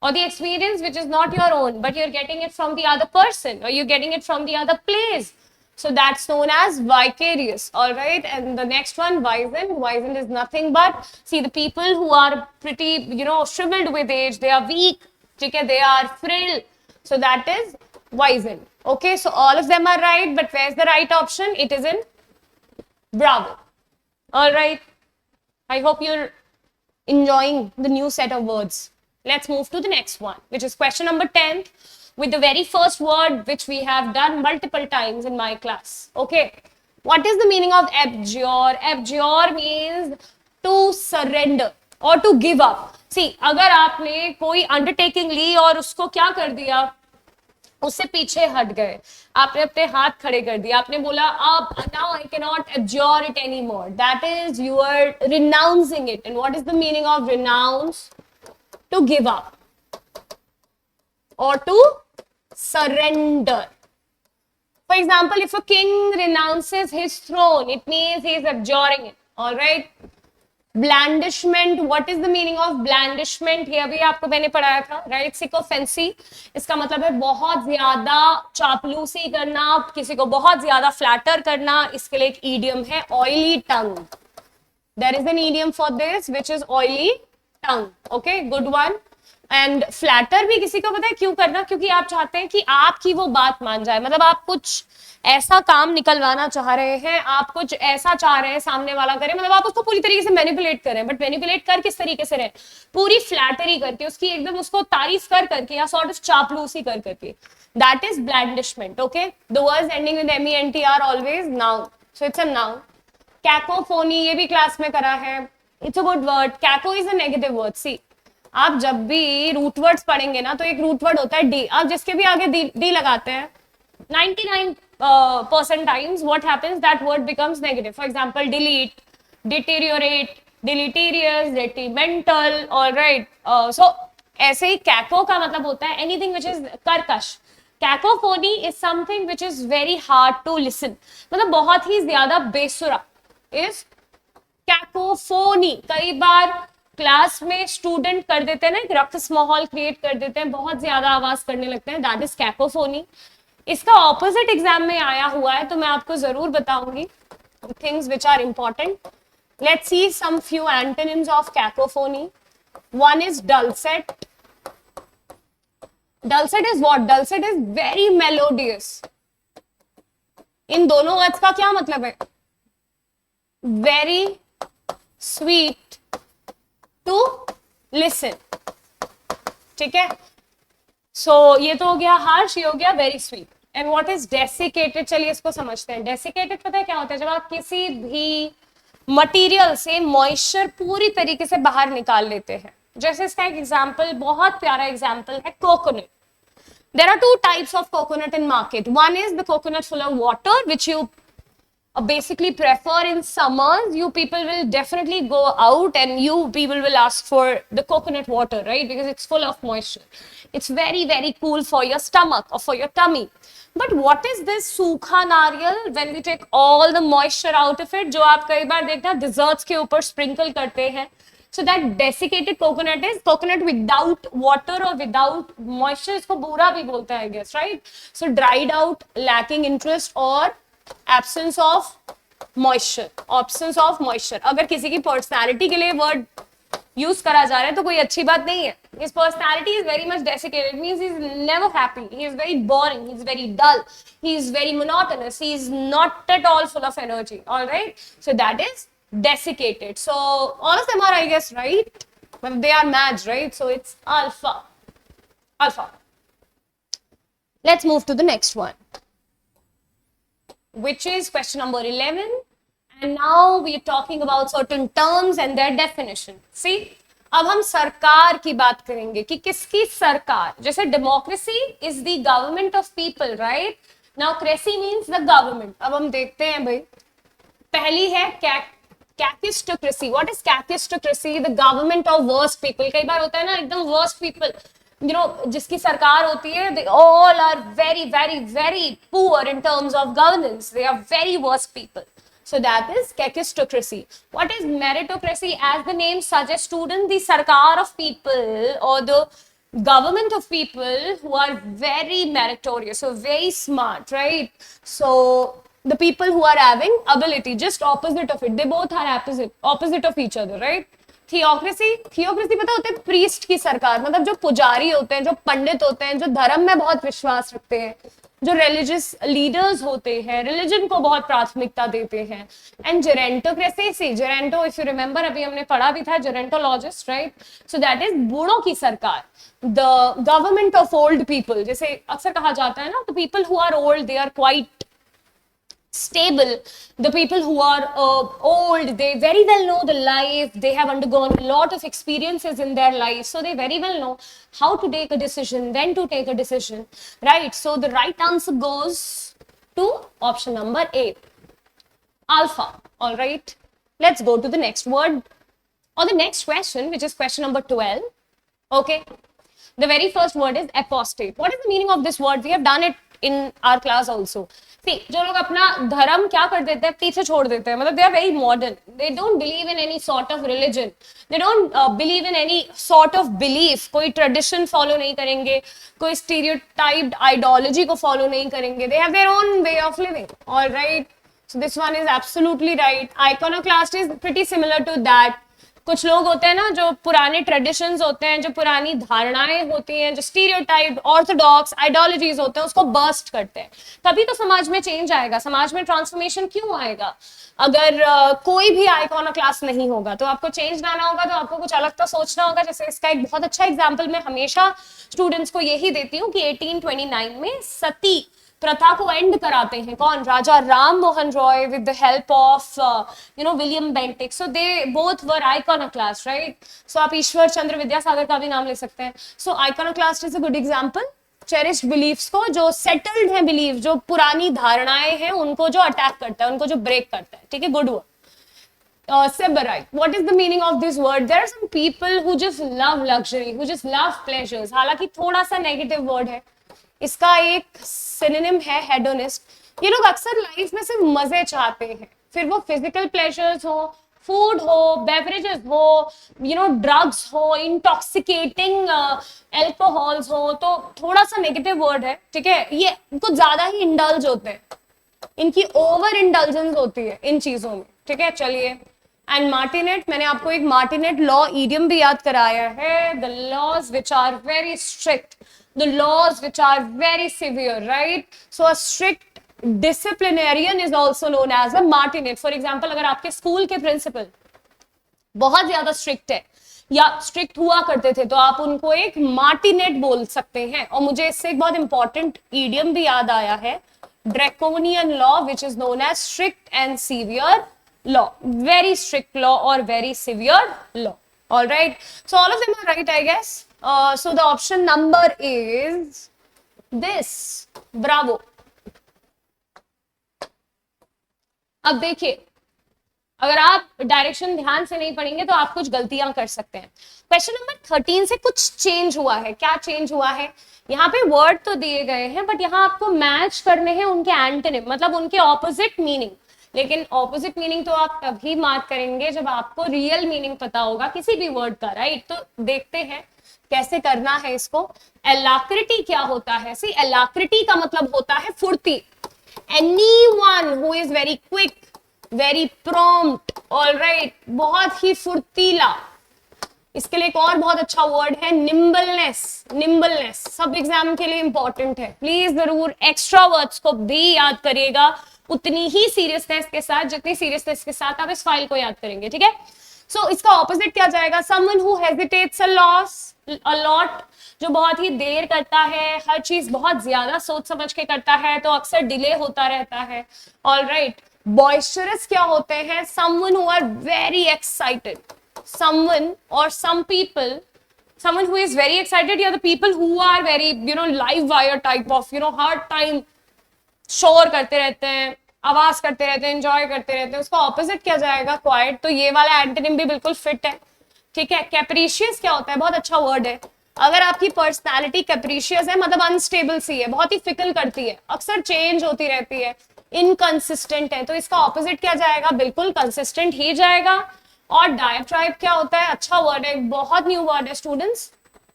or the experience which is not your own, but you're getting it from the other person, or you're getting it from the other place. So that's known as vicarious. All right, and the next one, wizened. Wizened is nothing but, see, the people who are pretty, shriveled with age, they are weak, okay, they are frail. So that is wizened. Okay, so all of them are right, but where's the right option? It is in Bravo. All right. I hope you're enjoying the new set of words. Let's move to the next one, which is question number 10, with the very first word which we have done multiple times in my class. Okay, what is the meaning of abjure? Abjure means to surrender or to give up. See, अगर आपने कोई undertaking ली और उसको क्या कर दिया, उससे पीछे हट गए, आपने अपने हाथ खड़े कर दिए, आपने बोला अब now I cannot abjure it anymore. That is, you are renouncing it. And what is the meaning of renounce? To give up or to surrender. For example, if a king renounces his throne, it means he is abjuring it. All right. Blandishment. What is the meaning of blandishment? ये अभी आपको मैंने पढ़ाया था, right? Sycophancy. इसका मतलब है बहुत ज्यादा चापलूसी करना, किसी को बहुत ज्यादा फ्लैटर करना. इसके लिए एक idiom है, oily tongue. There is an idiom for this, which is oily tongue. Okay, good one. And flatter भी किसी को पता है क्यों करना, क्योंकि आप चाहते हैं कि आपकी वो बात मान जाए, मतलब आप कुछ ऐसा काम निकलवाना चाह रहे हैं, आप कुछ ऐसा चाह रहे हैं सामने वाला करे, मतलब आप उसको पूरी तरीके से मैनिपुलेट करें, बट मैनिपुलेट कर किस तरीके से रहे, पूरी फ्लैटरी करके, उसकी एकदम उसको तारीफ कर करके, या सॉर्ट ऑफ चापलूसी कर करके, that is blandishment. Okay, the words ending with MENT are always noun, so it's a noun. Cacophony, ये भी क्लास में करा है, it's a good word. Caco is a negative word. See, आप जब भी रूट वर्ड्स पढ़ेंगे ना, तो एक रूट वर्ड होता है डी, आप जिसके भी आगे डी लगाते हैं, 99% times what happens, that word becomes negative. For example, delete, deteriorate, deleterious, detrimental. All right. So ऐसे ही कैको का मतलब होता है anything which is कर्कश. Cacophony is something which is very hard to listen, मतलब बहुत ही ज्यादा बेसुरा is कैकोफोनी. कई बार क्लास में स्टूडेंट कर देते हैं ना, एक रक्स माहौल क्रिएट कर देते हैं, बहुत ज्यादा आवाज करने लगते हैं, दैट इज कैकोफोनी. इसका ऑपोजिट एग्जाम में आया हुआ है, तो मैं आपको जरूर बताऊंगी things which are important. Let's see some few antonyms of cacophony. One is dulcet. Dulcet is what? Dulcet is very melodious. इन दोनों वर्ड्स का क्या मतलब है? Very sweet to listen. ठीक है, सो ये तो हो गया हार्श, ये हो गया very sweet. And what is desiccated? चलिए इसको समझते हैं. डेसिकेटेड पता है क्या होता है? जब आप किसी भी मटेरियल से मॉइस्चर पूरी तरीके से बाहर निकाल लेते हैं. जैसे इसका एक एग्जांपल, बहुत प्यारा एग्जांपल है coconut. There are two types of coconut in market. One is the coconut full of water, which you basically prefer in summers. You people will definitely go out and you people will ask for the coconut water, right? Because it's full of moisture. It's very, very cool for your stomach or for your tummy. But what is this सूखा नारियल? When we take all the moisture out of it, जो आप कई बार देखना desserts के ऊपर sprinkle करते हैं. So that desiccated coconut is coconut without water or without moisture. इसको बूरा भी बोलते हैं, I guess, right? So dried out, lacking interest or absence of moisture. Absence of moisture. अगर किसी की personality के लिए word यूज करा जा रहा है तो कोई अच्छी बात नहीं है. His personality is very much desiccated. Means he is never happy. He is very boring. He is very dull. He is very monotonous. He is not at all full of energy. All right. So that is desiccated. So all of them are, I guess, right? But they are matched, right? So it's alpha. Alpha. Let's move to the next one, which is question number 11. And now we are talking about certain terms and their definition. See, अब हम सरकार की बात करेंगे कि किसकी सरकार. जैसे democracy is the government of people, right? Now cracy means the government. अब हम देखते हैं भाई, पहली है kakistocracy. What is kakistocracy? The government of worst people. कई बार होता है ना एकदम वर्स्ट पीपल, you know, जिसकी सरकार होती है, they all are very, very, very poor in terms of governance. They are very worst people. So that is kakistocracy. What is meritocracy? As the name suggests, student, the sarkar of people or the government of people who are very meritorious, so very smart, right? So the people who are having ability, just opposite of it. They both are opposite of each other, right? Theocracy पता होता है priest की सरकार, मतलब जो पुजारी होते हैं, जो पंडित होते हैं, जो धर्म में बहुत विश्वास रखते हैं, जो रिलीजियस लीडर्स होते हैं, रिलीजन को बहुत प्राथमिकता देते हैं. And gerontocracy, geronto if you remember अभी हमने पढ़ा भी था, gerontologist, right? So that is बूढ़ों की सरकार. The government of old people, जैसे अक्सर कहा जाता है ना, the people who are old they are quite stable. The people who are old, they very well know the life. They have undergone a lot of experiences in their life, so they very well know how to take a decision, when to take a decision, right? So the right answer goes to option number A, alpha. All right, let's go to the next word or the next question, which is question number 12. Okay, the very first word is apostate. What is the meaning of this word? We have done it in our class also. See, जो लोग अपना धर्म क्या कर देते हैं, पीछे छोड़ देते हैं, मतलब they are very modern. They don't believe in any sort of religion. They don't believe in any sort of belief. कोई tradition follow नहीं करेंगे, कोई stereotyped ideology को follow नहीं करेंगे. They have their own way of living. All right. So this one is absolutely right. Iconoclast is pretty similar to that. कुछ लोग होते हैं ना जो पुराने ट्रेडिशंस होते हैं, जो पुरानी धारणाएं होती हैं, जो स्टीरियोटाइप ऑर्थोडॉक्स आइडियोलॉजीज होते हैं, उसको बर्स्ट करते हैं। तभी तो समाज में चेंज आएगा, समाज में ट्रांसफॉर्मेशन क्यों आएगा? अगर कोई भी आइकॉनोक्लास्ट नहीं होगा तो आपको चेंज लाना होगा, तो आपको कुछ अलग तो सोचना होगा। जैसे इसका एक बहुत अच्छा एग्जाम्पल मैं हमेशा स्टूडेंट्स को यही देती हूँ कि 1829 में सती प्रथा को एंड कराते हैं कौन? Raja Ram Mohan Roy with the help of William Bentinck. So they both were iconoclast, right? So आप ईश्वर चंद्र विद्यासागर का भी नाम ले सकते हैं। So iconoclast is a good example. Cherished beliefs को, जो सेटल्ड है बिलीफ, जो पुरानी धारणाएं हैं, उनको जो अटैक करता है, उनको जो ब्रेक करता है, ठीक है, good word. Sybarite. What is the meaning of this word? There are some people who just love luxury, who just love pleasures. हालांकि थोड़ा सा नेगेटिव वर्ड है, इसका एक सिनोनिम है हेडोनिस्ट। ये लोग अक्सर लाइफ में सिर्फ मजे चाहते हैं, फिर वो फिजिकल प्लेजर्स हो, फूड हो, बेवरेजेस हो, ड्रग्स हो, इंटॉक्सिकेटिंग एल्कोहल्स हो, तो थोड़ा सा नेगेटिव वर्ड है, ठीक है। ये कुछ ज्यादा ही इंडल्ज होते हैं, इनकी ओवर इंडल्जेंस होती है इन चीजों में, ठीक है। चलिए, एंड मार्टिनेट, मैंने आपको एक मार्टिनेट लॉ ईडियम भी याद कराया है। The laws which are very strict, the laws which are very severe, right? So a strict disciplinarian is also known as a martinet. For example, अगर आपके स्कूल के प्रिंसिपल बहुत ज्यादा स्ट्रिक्ट है या स्ट्रिक्ट हुआ करते थे, तो आप उनको एक मार्टिनेट बोल सकते हैं। और मुझे इससे एक बहुत इंपॉर्टेंट ईडियम भी याद आया है, draconian law, which is known as strict and severe law. Very strict law or very severe law. All right. So all of them are right, I guess. So the option number is this. Bravo. अब देखिए, अगर आप direction ध्यान से नहीं पढ़ेंगे तो आप कुछ गलतियां कर सकते हैं। क्वेश्चन नंबर 13 से कुछ चेंज हुआ है। क्या चेंज हुआ है? यहाँ पे वर्ड तो दिए गए हैं, बट यहाँ आपको मैच करने हैं उनके एंटोनिम, मतलब उनके ऑपोजिट मीनिंग। लेकिन ऑपोजिट मीनिंग तो आप तभी मार्क करेंगे जब आपको रियल मीनिंग पता होगा किसी भी वर्ड का, राइट? तो देखते हैं कैसे करना है इसको। एलाक्रिटी क्या होता है? सी, एलाक्रिटी का मतलब होता है फुर्ती। Anyone who is very quick, very prompt, alright, बहुत ही फुर्तीला। इसके लिए एक और बहुत अच्छा वर्ड है निम्बलनेस। निम्बलनेस सब एग्जाम के लिए इंपॉर्टेंट है, प्लीज जरूर एक्स्ट्रा वर्ड्स को भी याद करिएगा, उतनी ही सीरियसनेस के साथ जितनी सीरियसनेस के साथ आप इस फाइल को याद करेंगे, ठीक है। सो इसका ऑपोजिट क्या जाएगा? Someone who hesitates a lot, जो बहुत ही देर करता है, हर चीज बहुत ज्यादा सोच समझ के करता है, तो अक्सर डिले होता रहता है, ऑलराइट। बॉइस्चरस क्या होते हैं? someone who are very excited, someone or some people, someone who is very excited, या the people who are very live wire type of hard time शोर करते रहते हैं, आवाज करते रहते हैं, एंजॉय करते रहते हैं। उसका ऑपोजिट क्या जाएगा? क्वाइट। तो ये वाला एंटोनिम भी बिल्कुल फिट है, ठीक है। कैप्रिशियस क्या होता है? बहुत अच्छा वर्ड है। अगर आपकी पर्सनालिटी कैप्रिशियस है, मतलब अनस्टेबल सी है, बहुत ही फिकल करती है, अक्सर चेंज होती रहती है, इनकंसिस्टेंट है, तो इसका ऑपोजिट क्या जाएगा? बिल्कुल कंसिस्टेंट ही जाएगा। और डायट्राइब क्या होता है? अच्छा वर्ड है, बहुत न्यू वर्ड है स्टूडेंट्स,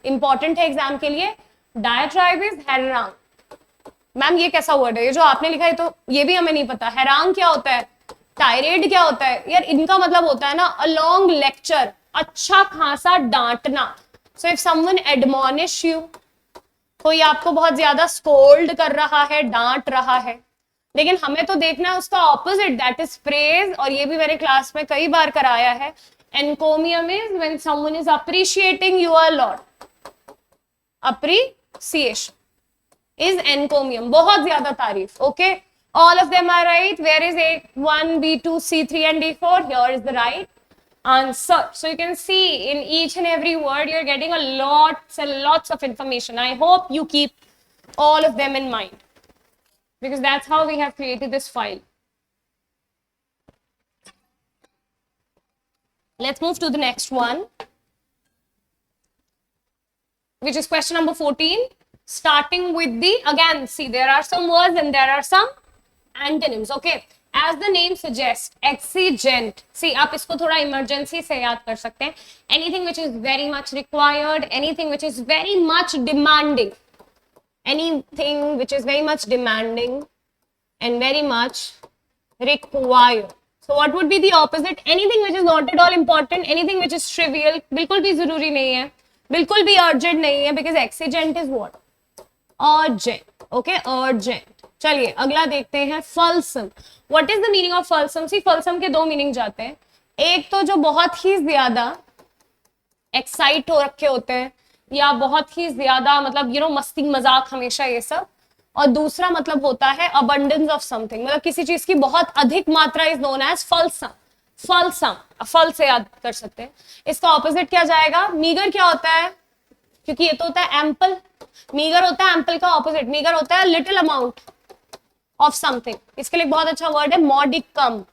इंपॉर्टेंट है एग्जाम के लिए। डायट्राइब इज हैरांग। मैम ये कैसा वर्ड है? ये जो आपने लिखा है तो ये भी हमें नहीं पता। हैरांग क्या होता है? टायरेड क्या होता है? यार इनका मतलब होता है ना अ लॉन्ग लेक्चर, अच्छा खासा डांटना। सो इफ समवन एडमॉनिश यू, कोई आपको बहुत ज्यादा स्कोल्ड कर रहा है, डांट रहा है, लेकिन हमें तो देखना है उसका ऑपोजिट, दैट इज प्रेज। और ये भी मैंने क्लास में कई बार कराया है। Encomium is when someone is appreciating you a lot. Appreciation is encomium, बहुत ज्यादा तारीफ, okay. All of them are right. Where is A1, B2, C3 and D4? Here is the right answer. So you can see in each and every word you're getting a lots and lots of information. I hope you keep all of them in mind, because that's how we have created this file. Let's move to the next one, which is question number 14, starting with the, again see there are some words and there are some antonyms, okay. As the name suggests, exigent, see आप इसको थोड़ा emergency से याद कर सकते हैं। Anything which is very much required, anything which is very much demanding, anything which is very much demanding and very much required. So what would be the opposite? Anything which is not at all important, anything which is trivial, बिल्कुल भी जरूरी नहीं है, बिल्कुल भी urgent नहीं है, because exigent is what? Urgent. Okay, urgent. चलिए अगला देखते हैं, fulsome. What is the meaning of fulsome? See, fulsome के दो मीनिंग जाते हैं. एक तो जो बहुत ही ज्यादा एक्साइट हो रखे होते हैं या बहुत ही ज्यादा मतलब मस्ती मजाक हमेशा ये सब, और दूसरा मतलब होता है अबंडेंस ऑफ समथिंग, मतलब किसी चीज की बहुत अधिक मात्रा इज नोन एज फलसम. फलसम फल से याद कर सकते हैं. इसका ऑपोजिट क्या जाएगा? मीगर क्या होता है? क्योंकि ये तो होता है एम्पल, मीगर होता है एम्पल का ऑपोजिट. मीगर होता है लिटिल अमाउंट ऑफ समथिंग. इसके लिए बहुत अच्छा वर्ड है modicum.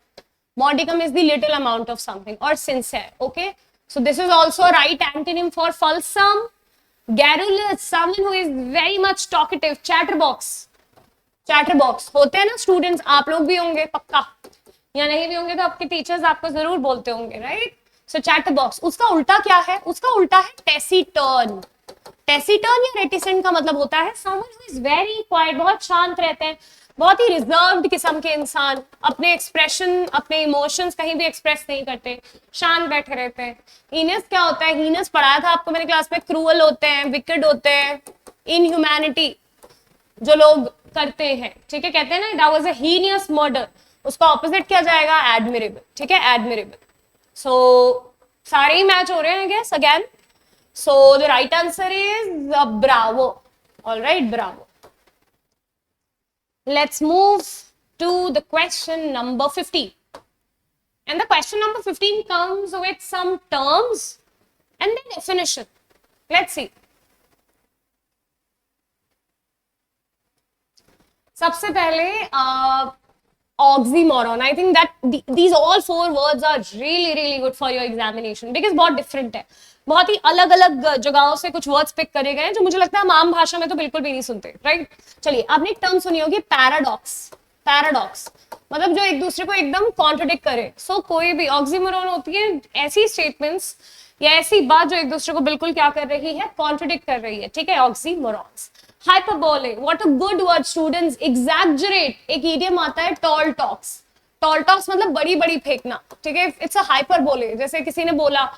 Modicum is the little amount of something. और sincere. Okay, so this is also right antonym for fulsome. Garrulous, someone who is very much talkative. Chatterbox. Chatterbox होते हैं ना students, आप लोग भी होंगे पक्का, या नहीं भी होंगे तो आपके टीचर्स आपको जरूर बोलते होंगे, राइट? सो चैटरबॉक्स, उसका उल्टा क्या है? उसका उल्टा है टेसिटर्न. टेसिटर्न या रेटिसेंट का मतलब होता है someone who is very quiet, बहुत शांत रहते हैं, बहुत ही रिजर्व्ड किस्म के इंसान, अपने एक्सप्रेशन अपने इमोशंस कहीं भी एक्सप्रेस नहीं करते, शांत बैठे रहते हैं. हीनस क्या होता है? हीनस पढ़ाया था आपको मैंने क्लास में. क्रूअल होते हैं, विकेड होते हैं, इनह्यूमैनिटी जो लोग करते हैं, ठीक है, कहते हैं ना that was a heinous murder. उसका ऑपोजिट क्या जाएगा? एडमिरेबल. ठीक है, एडमिरेबल. सो सारे ही मैच हो रहे हैं I guess again. So the right answer is bravo. All right, bravo. Let's move to the question number 15. And the question number 15 comes with some terms and the definition. Let's see. सबसे पहले oxymoron. I think that these all four words are really good for your examination because बहुत different है. बहुत ही अलग अलग जगहों से कुछ वर्ड्स पिक करे गए हैं जो मुझे लगता है हम आम भाषा में तो बिल्कुल भी नहीं सुनते, राइट? चलिए, आपने एक टर्म सुनी होगी पैराडॉक्स. पैराडॉक्स मतलब जो एक दूसरे को एकदम कॉन्ट्रडिक्ट करे. सो कोई भी ऑक्सीमोरॉन होती है ऐसी स्टेटमेंट्स या ऐसी बात जो एक दूसरे को बिल्कुल क्या कर रही है? कॉन्ट्रडिक्ट कर रही है, ठीक है, oxymorons. Hyperbole, what a good word students. Exaggerate, एक इडियम आता है टॉल टॉक्स. टॉल टॉक्स मतलब बड़ी बड़ी फेंकना, ठीक है. It's a hyperbole. जैसे किसी ने बोला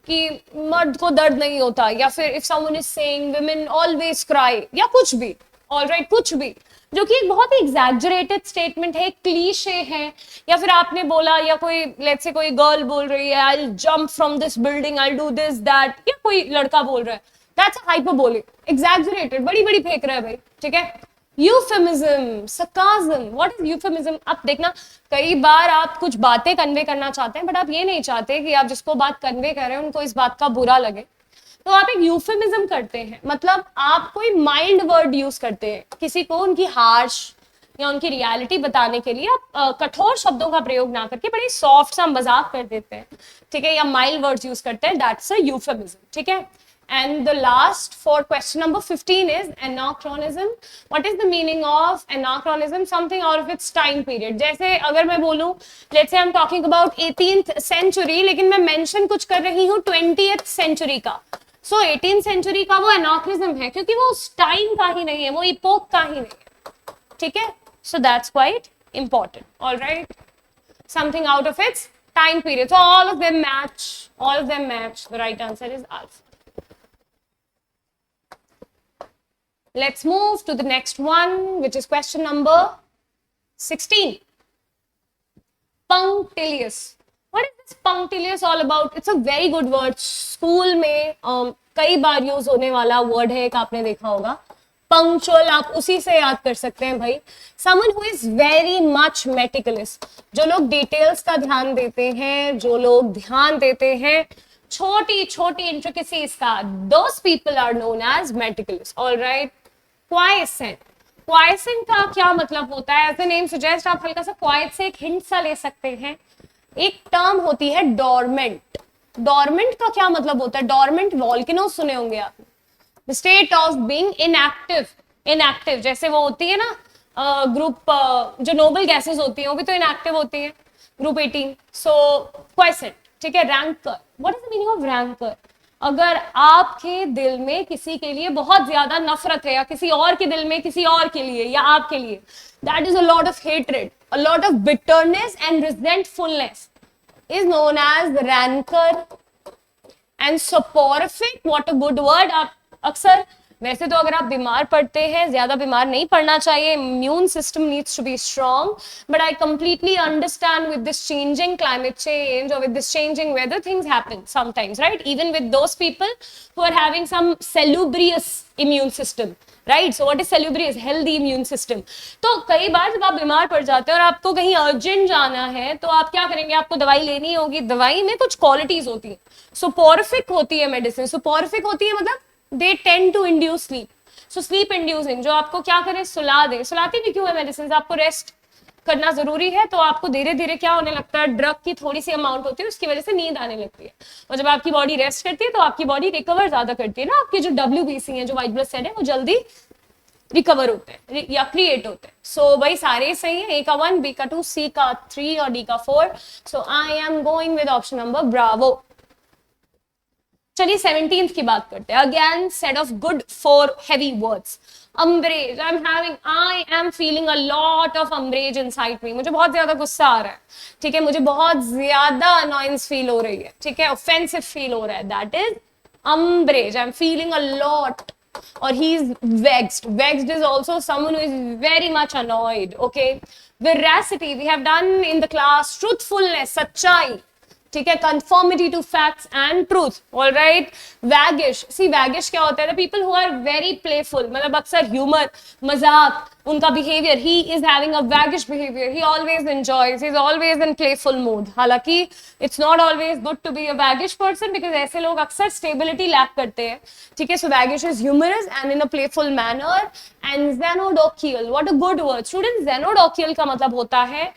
कि मर्द को दर्द नहीं होता, या फिर if someone is saying women always cry, या कुछ भी, ऑलराइट, कुछ भी जो कि एक बहुत ही एग्जैजरेटेड स्टेटमेंट है, क्लीशे है. या फिर आपने बोला, या कोई लेट्स से कोई गर्ल बोल रही है I will jump from this building, I will do this that, या कोई लड़का बोल रहा है, दैट्स अ हाइपरबोलिक, एग्जैजरेटेड, बड़ी बड़ी फेंक रहा है भाई, ठीक है. Euphemism, sarcasm. What is euphemism? अब देखना, कई बार आप कुछ बातें कन्वे करना चाहते हैं बट आप ये नहीं चाहते कि आप जिसको बात कन्वे कर रहे हैं उनको इस बात का बुरा लगे, तो आप एक यूफेमिज्म करते हैं. मतलब आप कोई माइल्ड वर्ड यूज करते हैं किसी को उनकी हार्श या उनकी रियलिटी बताने के लिए. आप कठोर शब्दों का प्रयोग ना करके बड़े सॉफ्ट सा मजाक कर देते हैं, ठीक है, या माइल्ड वर्ड्स यूज करते हैं. दैट्स अ यूफेमिज्म, ठीक है. And the last for question number 15 is anachronism. What is the meaning of anachronism? Something out of its time period. जैसे अगर मैं बोलूं, let's say I'm talking about 18th century, लेकिन मैं mention कुछ कर रही हूँ 20th century का. So 18th century का वो anachronism है क्योंकि वो उस time का ही नहीं है, वो epoch का ही नहीं है, ठीक है. So that's quite important. All right. Something out of its time period. So all of them match. All of them match. The right answer is alpha. Let's move to the next one, which is question number 16. Punctilious. What is this punctilious all about? It's a very good word. School में कई बार use होने वाला word है, एक आपने देखा होगा. Punctual, आप उसी से याद कर सकते हैं भाई. Someone who is very much meticulous. जो लोग डिटेल्स का ध्यान देते हैं, जो लोग ध्यान देते हैं छोटी छोटी intricacies का, those people are known as meticulous. All right. Quiescent. Quiescent का क्या मतलब होता है? एज द नेम सजेस्ट, आप हल्का सा क्वाइट से एक हिंट सा ले सकते हैं. एक टर्म होती है डोरमेंट. डोरमेंट का क्या मतलब होता है? डोरमेंट वॉल्केनो सुने होंगे आप. The state of being inactive. Inactive जैसे वो होती है ना ग्रुप जो नोबल गैसेस होती हैं वो भी तो इनएक्टिव होती हैं, ग्रुप 18. सो क्वाइसेंट, ठीक है. Ranker. What is the meaning of ranker? अगर आपके दिल में किसी के लिए बहुत ज्यादा नफरत है, या किसी और के दिल में किसी और के लिए या आपके लिए, that is a lot of hatred, a lot of bitterness and resentfulness is known as rancour and soporific. What a good word. आप अक्सर, वैसे तो अगर आप बीमार पड़ते हैं, ज्यादा बीमार नहीं पड़ना चाहिए, immune system needs to be strong, but I completely understand with this changing climate change और with this changing weather things happen sometimes, right, even with those people who are having some salubrious immune system, right. So what is salubrious? Healthy immune system. तो कई बार जब आप बीमार पड़ जाते हैं और आपको कहीं अर्जेंट जाना है, तो आप क्या करेंगे? आपको दवाई लेनी होगी. दवाई में कुछ क्वालिटीज होती है. सोपोरिफिक होती है मेडिसिन. सोपोरिफिक होती है मतलब they tend to induce sleep. So sleep inducing, जो आपको क्या करे? सुला दे. सुलाती भी क्यों है मेडिसिन? आपको रेस्ट करना जरूरी है, तो आपको धीरे धीरे क्या होने लगता है? ड्रग की थोड़ी सी अमाउंट होती है, उसकी वजह से नींद आने लगती है. और जब आपकी बॉडी रेस्ट करती है तो आपकी बॉडी रिकवर ज्यादा करती है ना. आपकी जो WBC है, जो व्हाइट ब्लड सेल है, वो जल्दी रिकवर होते हैं या क्रिएट होते हैं. सो भाई सारे सही है. ए का 1, बी का 2, सी का 3 और डी का 4. So I am going with option number bravo. चलिए 17th की बात करते हैं. Again set of good for heavy words. Umbrage. I am feeling a lot of umbrage inside me. मुझे बहुत ज्यादा गुस्सा आ रहा है, ठीक है, मुझे बहुत ज्यादा अनॉयंस फील हो रही है, ठीक है, ऑफेंसिव फील हो रहा है. That is umbrage. I am feeling a lot. Or he is vexed. Vexed is also someone who is very much annoyed. Okay. Veracity, we have done in the class. Truthfulness, सच्चाई, ठीक है, conformity to facts and truth. All right. Waggish. See, waggish क्या होता है? The people who are very playful, मतलब अक्सर humor, मजाक, उनका behavior. He is having a waggish behavior. He always enjoys. He is always in playful mood. हालांकि it's not always good to be a waggish person, because ऐसे लोग अक्सर stability lack करते हैं, ठीक है. So waggish is humorous and in a playful manner. And xenodochial. What a good word. Students, xenodochial का मतलब होता है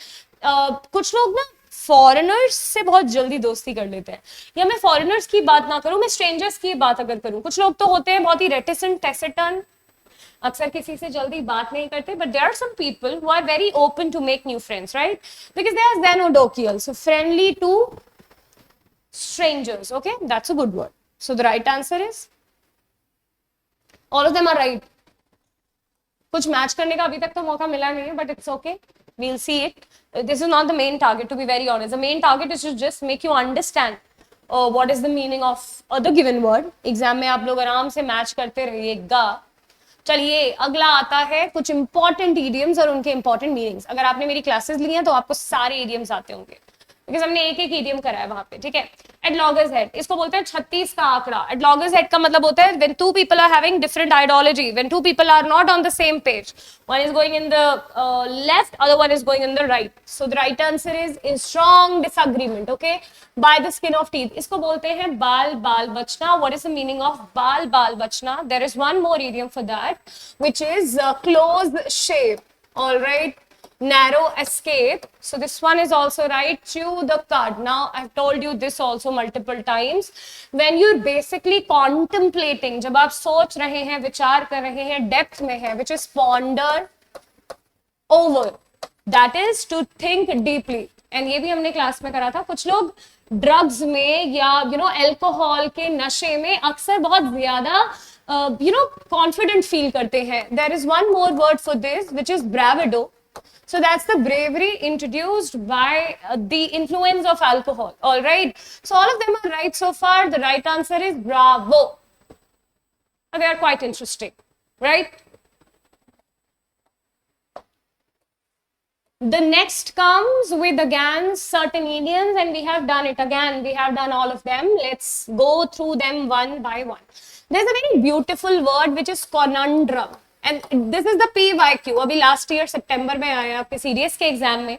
कुछ लोग ना फॉरेनर्स से बहुत जल्दी दोस्ती कर लेते हैं. या मैं फॉरेनर्स की बात ना करूं, मैं स्ट्रेंजर्स की बात अगर करूं, कुछ लोग तो होते हैं बहुत ही रेटिसेंट, टेसिटन, अक्सर किसी से जल्दी बात नहीं करते, but there are some people who are very open to make new friends, right, because they are xenodochial, so friendly to strangers. Okay, that's a good word. So the right answer is all of them are right. कुछ match करने का अभी तक तो मौका मिला नहीं है, but it's okay, we'll see it. This is not the main target, to be very honest. The main target is to just make you understand what is the meaning of the given word. Exam में आप लोग आराम से match करते रहिएगा. चलिए अगला आता है कुछ इंपॉर्टेंट इडियम्स और उनके इंपॉर्टेंट मीनिंग्स. अगर आपने मेरी क्लासेस ली हैं तो आपको सारे इडियम्स आते होंगे, बिकॉज हमने एक एक इडियम करा है वहां पे, ठीक है. एट लॉगर्स हेड, इसको बोलते हैं 36 का आंकड़ा. एट लॉगर्स हेड का मतलब होता है when two people are having different ideology, when two people are not on the same page, one is going in the left, other one is going in the right. So the right answer is strong disagreement. Okay, by the skin of teeth, इसको बोलते हैं बाल बाल बचना. What is the meaning of बाल बाल बचना? There is one more idiom for that, which is close shave. All right. Narrow escape. So this one is also right. Chew the cud. Now I've told you this also multiple times. When you're basically contemplating, जब आप सोच रहे हैं, विचार कर रहे हैं, depth में है, which is ponder over. That is to think deeply. And ये भी हमने क्लास में करा था. कुछ लोग ड्रग्स में या अल्कोहल के नशे में अक्सर बहुत ज्यादा कॉन्फिडेंट फील करते हैं. There is one more word for this, which is bravado. So that's the bravery introduced by the influence of alcohol. All right. So all of them are right so far. The right answer is bravo. They are quite interesting, right? The next comes with again certain idioms, and we have done it again. We have done all of them. Let's go through them one by one. There's a very beautiful word which is conundrum. And this is the PYQ. अभी last year September में आया आपके CDS के exam में,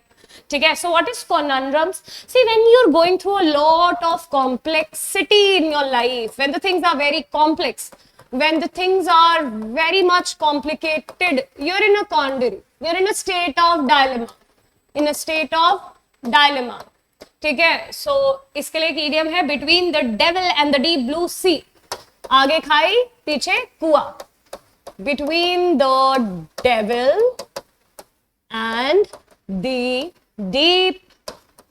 ठीक है. So what is conundrums? See, when you're going through a lot of complexity in your life, when the things are very complex, when the things are very much complicated, you're in a quandary, you're in a state of dilemma, in a state of dilemma, ठीक है. So इसके लिए एक idiom है between the devil and the deep blue sea. आगे खाई पीछे कुआं. Between the devil and the deep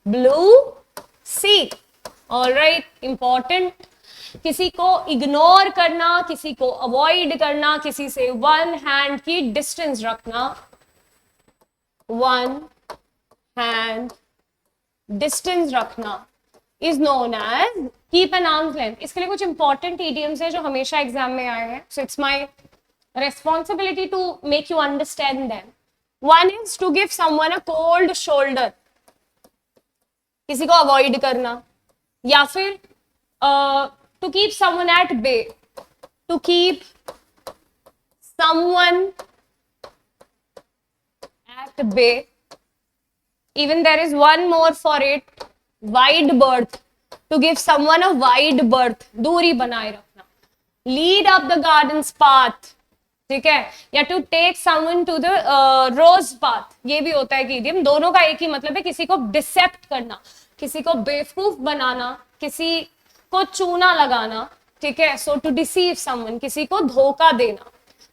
blue sea. All right, important. किसी को इग्नोर करना, किसी को अवॉइड करना, किसी से वन हैंड की डिस्टेंस रखना, वन हैंड डिस्टेंस रखना is known as keep an arm's length. इसके लिए कुछ इंपॉर्टेंट इडियम्स है जो हमेशा एग्जाम में आए हैं, so it's my responsibility to make you understand them. One is to give someone a cold shoulder, किसी को avoid करना, या फिर to keep someone at bay, to keep someone at bay. Even there is one more for it, wide berth, to give someone a wide berth, दूरी बनाए रखना, lead up the garden's path, ठीक है, या to take someone to the rose path, ये भी होता है कि इडियम, दोनों का एक ही मतलब है, किसी को डिसेप्ट करना, किसी को बेवकूफ बनाना, किसी को चूना लगाना, ठीक है, सो टू डिसीव समवन, किसी को धोखा देना।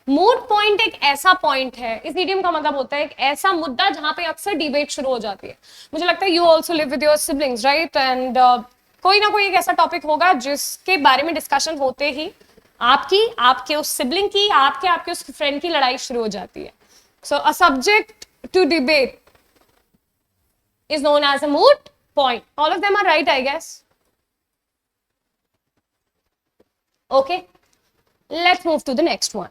मूड पॉइंट एक ऐसा पॉइंट है, इस इडियम का मतलब होता है एक ऐसा मुद्दा जहां पे अक्सर डिबेट शुरू हो जाती है। मुझे लगता है you also live with your siblings, right, and कोई ना कोई एक ऐसा टॉपिक होगा जिसके बारे में डिस्कशन होते ही आपकी, आपके उस सिबलिंग की, आपके उस फ्रेंड की लड़ाई शुरू हो जाती है। So a subject to debate is known as a moot point. All of them are right, I guess. Okay, let's move to the next one.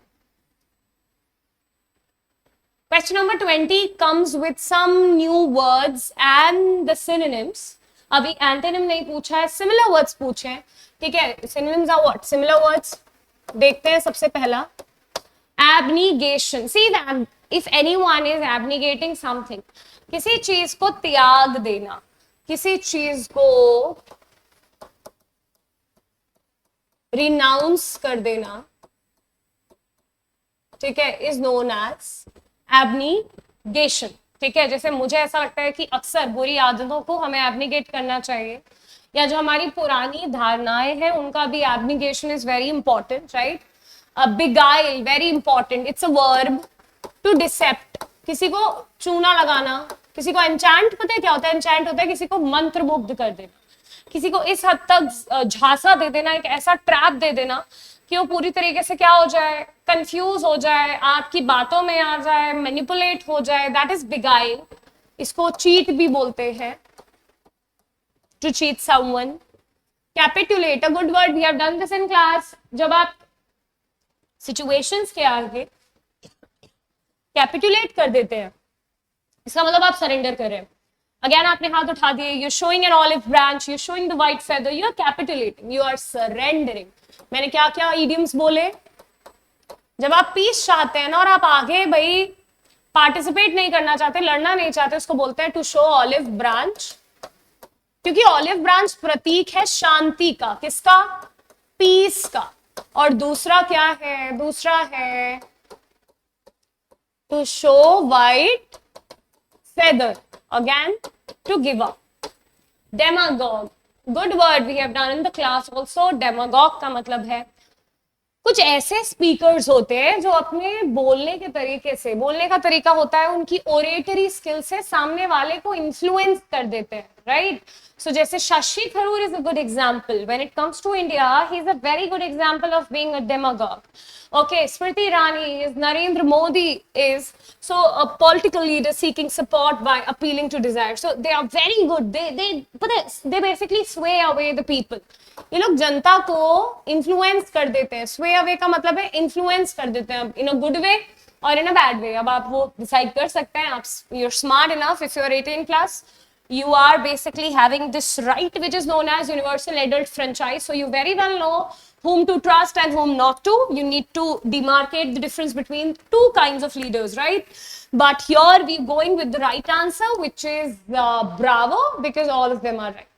Question number 20 comes with some new words and the synonyms. अभी antonym नहीं पूछा है, similar words पूछे हैं, ठीक है। synonyms are what? Similar words. देखते हैं सबसे पहला abnegation. See that if anyone is abnegating something, किसी चीज को त्याग देना, किसी चीज को renounce कर देना, ठीक है, is known as abnegation, ठीक है। जैसे मुझे ऐसा लगता है कि अक्सर बुरी आदतों को हमें abnegate करना चाहिए, या जो हमारी पुरानी धारणाएं हैं उनका भी abnegation is very important, right? beguile, very important, it's a verb. to decept, किसी को चूना लगाना, किसी को enchant, पता है क्या होता है? enchant होता है किसी को मंत्रमुग्ध कर देना, किसी को इस हद तक झांसा दे देना, एक ऐसा ट्रैप दे देना कि वो पूरी तरीके से क्या हो जाए, कंफ्यूज हो जाए, आपकी बातों में आ जाए, मैनिपुलेट हो जाए, दैट इज beguile. इसको चीट भी बोलते हैं, to cheat someone. Capitulate, a good word, we have done this in class. जब आप situations के आगे कैपिटुलेट कर देते हैं, इसका मतलब आप सरेंडर कर रहे हैं। अगेन आपने हाथ उठा दिए, you showing an olive branch, you showing the white feather, you are capitulating, you are surrendering. मैंने क्या क्या इडियम्स बोले? जब आप पीस चाहते हैं ना और आप आगे भाई पार्टिसिपेट नहीं करना चाहते, लड़ना नहीं चाहते, उसको बोलते हैं टू शो ऑलिव ब्रांच, क्योंकि ऑलिव ब्रांच प्रतीक है शांति का, किसका? पीस का। और दूसरा क्या है? दूसरा है to show white feather, again to give up. Demagogue, good word, we have done in the class also. Demagogue का मतलब है कुछ ऐसे स्पीकर्स होते हैं जो अपने बोलने के तरीके से, बोलने का तरीका होता है उनकी ओरेटरी स्किल से सामने वाले को इन्फ्लुएंस कर देते हैं, राइट? सो जैसे Shashi Tharoor is a good example, when it comes to India he is a very good example of being a demagogue. Okay, Smriti Irani is, Narendra Modi is, so a political leader seeking support by appealing to desire. So they are very good. They basically sway away the people. ये लोग जनता को influence कर देते हैं. Sway away का मतलब है influence कर देते हैं, in a good way or in a bad way. अब आप वो decide कर सकते हैं. आप, you're smart enough if you're 18 plus. You are basically having this right which is known as universal adult franchise. So you very well know whom to trust and whom not to. You need to demarcate the difference between two kinds of leaders, right? But here we're going with the right answer, which is bravo, because all of them are right.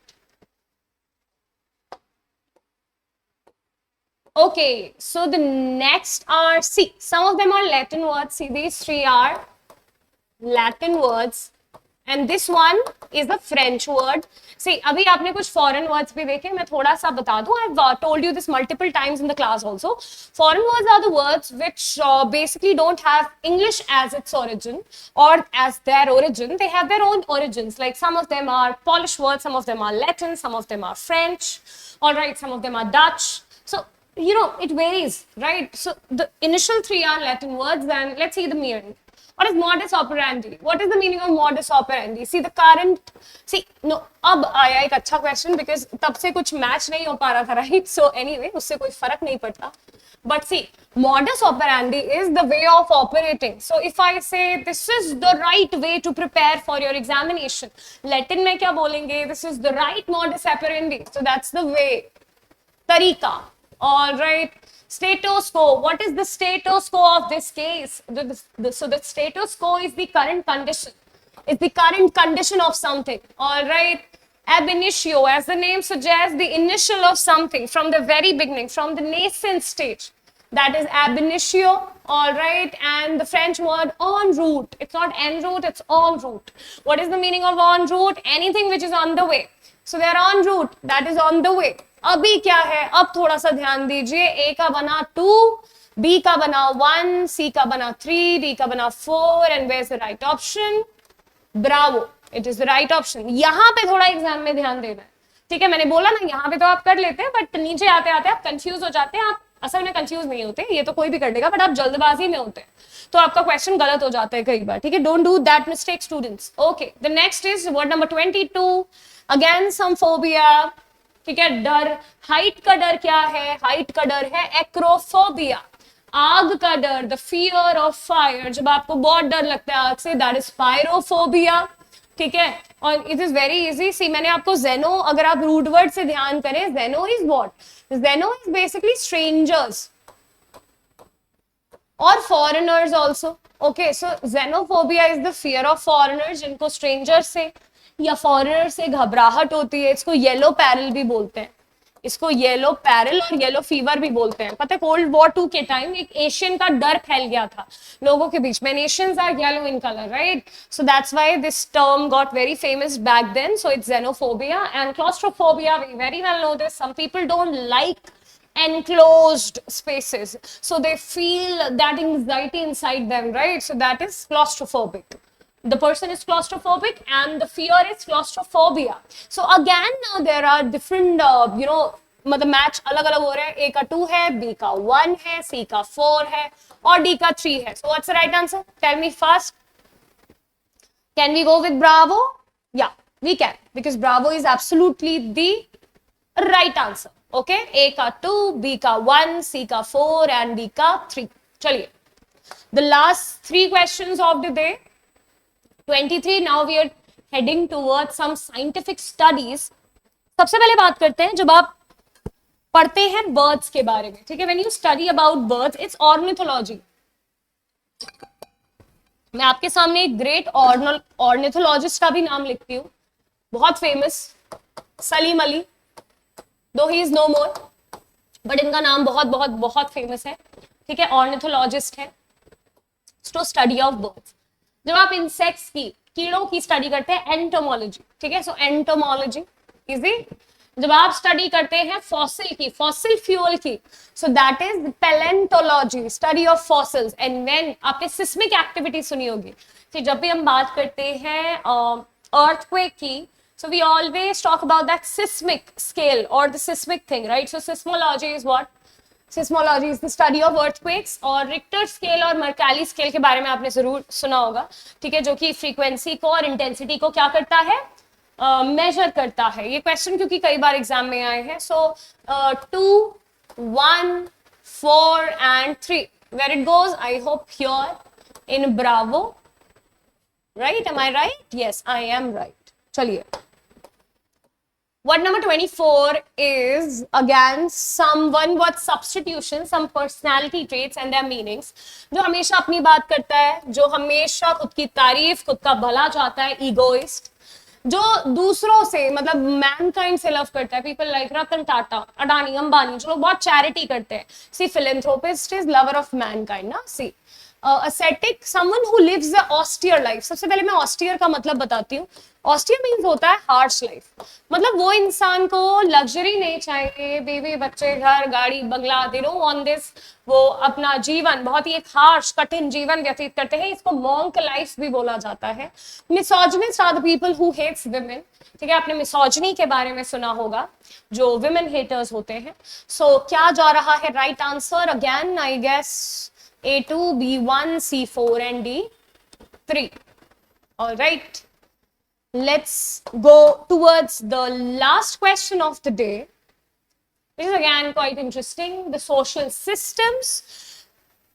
Okay, so the next are, see, some of them are Latin words. See, these three are Latin words. and this one is the French word. See, अभी आपने कुछ foreign words भी देखे, मैं थोड़ा सा बता दूं. I've told you this multiple times in the class also. Foreign words are the words which basically don't have English as its origin or as their origin. They have their own origins. Like some of them are Polish words, some of them are Latin, some of them are French. All right, some of them are Dutch. So you know it varies, right? So the initial three are Latin words, and let's see the meaning. What is modus operandi? What is the meaning of modus operandi? See the current. See no. अब आया एक अच्छा question because तब से कुछ match नहीं हो पा रहा था, right? So anyway, उससे कोई फर्क नहीं पड़ता. But see, modus operandi is the way of operating. So if I say this is the right way to prepare for your examination, Latin में क्या बोलेंगे? This is the right modus operandi. So that's the way. Tarika. All right. Status quo. What is the status quo of this case? So the status quo is the current condition. It's the current condition of something. All right. Ab initio, as the name suggests, the initial of something from the very beginning, from the nascent stage. That is ab initio. All right. And the French word en route. It's not en route, it's en route. What is the meaning of en route? Anything which is on the way. So they are en route. That is on the way. अभी क्या है, अब थोड़ा सा ध्यान दीजिए. ए का बना 2, बी का बना 1, सी का बना 3, डी का बना 4, and where is the right option? Bravo, it is the right option. यहाँ पे थोड़ा एग्जाम में ध्यान देना है, ठीक है? मैंने बोला ना, यहाँ पे तो आप कर लेते हैं, बट नीचे आते आते आप कंफ्यूज हो जाते हैं. आप असल में कंफ्यूज नहीं होते, ये तो कोई भी कर लेगा, बट आप जल्दबाजी में होते हैं तो आपका क्वेश्चन गलत हो जाता है कई बार, ठीक है? Don't do that mistake students. Okay, the next is word number 22. Again some phobia, ठीक है? डर. हाइट का डर क्या है? हाइट का डर है एक्रोफोबिया, आग का डर, द फियर ऑफ फायर. जब आपको बहुत डर लगता है आग से, दैट इज पायरोफोबिया, ठीक है? और इट इज वेरी इजी. सी, मैंने आपको जेनो, अगर आप रूट वर्ड से ध्यान करें, जेनो इज व्हाट? जेनो इज बेसिकली स्ट्रेंजर्स और foreigners also. Okay, so xenophobia is the fear of foreigners, जिनको स्ट्रेंजर्स से या फॉरेनर से घबराहट होती है. इसको येलो पैरल भी बोलते हैं, इसको येलो पैरल और येलो फीवर भी बोलते हैं. पता है, कोल्ड वॉर 2 के टाइम एक एशियन का डर फैल गया था लोगों के बीच में. Nations are yellow in colour, right? So that's why this term got very famous back then. So it's xenophobia and claustrophobia. We very well know this. Some people don't like enclosed spaces, so they feel that anxiety inside them, right? So that is claustrophobic. The person is claustrophobic and the fear is claustrophobia. So again, there are different मतलब match अलग अलग हो रहे हैं. ए का 2 है, B का 1 है, सी का 4 है और डी का 3 है. So what's the right answer? Tell me fast. Can we go with Bravo? Yeah, we can, because Bravo is absolutely the right answer. Okay, ए का 2, बी का 1, सी का 4 and डी का 3. चलिए, the last 3 questions of the day. 23. Now we are heading towards some scientific studies. सबसे पहले बात करते हैं, जब आप पढ़ते हैं बर्ड्स के बारे में, ठीक है? When you study about birds, it's ornithology. मैं आपके सामने एक ग्रेट ऑर्निथोलॉजिस्ट का भी नाम लिखती हूँ, बहुत famous, Salim Ali. Though he is no more, but इनका नाम बहुत बहुत बहुत फेमस है, ठीक है? ऑर्निथोलॉजिस्ट है. To study of birds. जब आप इंसेक्ट्स की, कीड़ों की स्टडी करते हैं, एंटोमोलॉजी, ठीक है? सो एंटोमोलॉजी इजी. जब आप स्टडी करते हैं फॉसिल की, फॉसिल फ्यूल की, सो that is palaeontology, study of fossils. And when आपने सिस्मिक एक्टिविटी सुनी होगी, तो जब भी हम बात करते हैं अर्थक्वेक की, so we always talk about that seismic scale or the seismic thing, right? So seismology is what? Seismology is the study of earthquakes. और रिक्टर स्केल और मर्काली स्केल के बारे में आपने जरूर सुना होगा, ठीक है? जो कि फ्रीक्वेंसी को और इंटेंसिटी को क्या करता है? मेजर करता है. ये क्वेश्चन क्योंकि कई बार एग्जाम में आए हैं. सो 2, 1, 4 and 3. Where it goes? I hope you're in Bravo, right? Am I right? Yes, I am right. चलिए, word number 24 is again some one word substitution, some personality traits and their meanings. जो हमेशा अपनी बात करता है, जो हमेशा खुद की तारीफ, खुद का भला चाहता है, egoist. जो दूसरों से, मतलब मैनकाइंड से लव करता है, पीपल लाइक रतन टाटा, अडानी, अंबानी, जो लोग बहुत चैरिटी करते हैं. See, philanthropist is lover of mankind ना. See, ascetic, someone who lives a austere life. सबसे पहले मैं austere का मतलब बताती हूँ. Austere means होता है harsh life. मतलब वो इंसान को luxury नहीं चाहिए, बीवी बच्चे घर गाड़ी बंगला, they don't want this. वो अपना जीवन बहुत ही एक harsh कठिन जीवन व्यतीत करते हैं. इसको monk life भी बोला जाता है. Misogynists are the people who hates women. ठीक है, आपने मिसोजनी के बारे में सुना होगा, जो विमेन हेटर्स होते हैं. सो क्या जा रहा है right answer? Again I guess A2, B1, C4 and D3. All right, let's go towards the last question of the day. This is again quite interesting. The social systems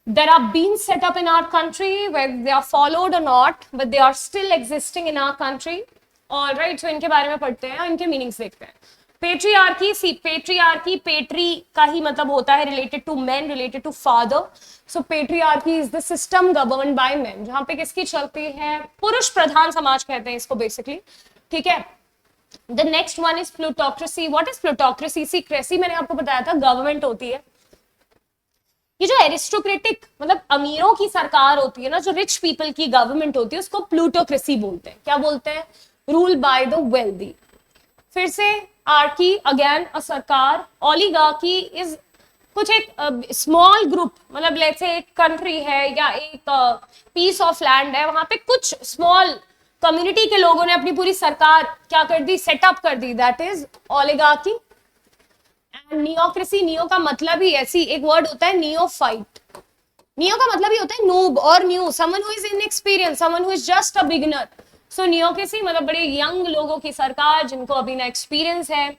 that are being set up in our country, whether they are followed or not, but they are still existing in our country. All right, so इनके बारे में पढ़ते हैं और इनके meanings देखते हैं. Patriarchy, patriarchy, petri का ही मतलब होता है related to men, related to father. So patriarchy is the system govern by men, जहां पे किसकी चलती है? पुरुष प्रधान समाज कहते हैं इसको बेसिकली. ठीक है. The next one is plutocracy. What is plutocracy? Secrecy मैंने आपको बताया था गवर्नमेंट होती है. ये जो एरिस्टोक्रेटिक मतलब अमीरों की सरकार होती है ना, जो रिच पीपल की गवर्नमेंट होती है, उसको प्लूटोक्रेसी बोलते हैं. क्या बोलते हैं? Rule by the wealthy. फिर से आर्की, अगेन अ सरकार. ओलिगार्की इज कुछ एक स्मॉल ग्रुप, मतलब लेट्स से एक कंट्री है या एक पीस ऑफ लैंड है, वहां पे कुछ स्मॉल कम्युनिटी के लोगों ने अपनी पूरी सरकार क्या कर दी? सेटअप कर दी. That is oligarchy. And neocracy, neo का मतलब ही ऐसी एक वर्ड होता है नियोफाइट. नियो का मतलब ही होता है नूब और new, someone who is inexperience, someone who is just a beginner. So neocracy मतलब बड़े यंग लोगों की सरकार, जिनको अभी ना एक्सपीरियंस है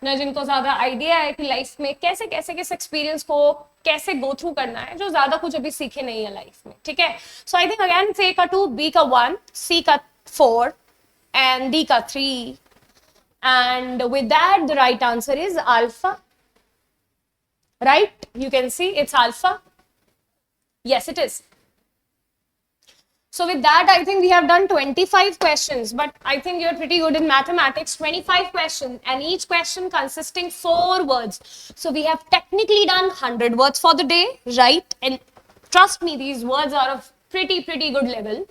ना जिनको ज्यादा आइडिया है कि लाइफ में कैसे कैसे किस एक्सपीरियंस को कैसे गो थ्रू करना है, जो ज्यादा कुछ अभी सीखे नहीं है लाइफ में. ठीक है. सो आई थिंक अगेन ए का 2, बी का 1, सी का 4 एंड डी का 3. And with that the right answer is alpha. Right, you can see it's alpha. Yes, it is. So with that, I think we have done 25 questions, but I think you're pretty good in mathematics. 25 questions, and each question consisting 4 words. So we have technically done 100 words for the day, right? And trust me, these words are of pretty good level.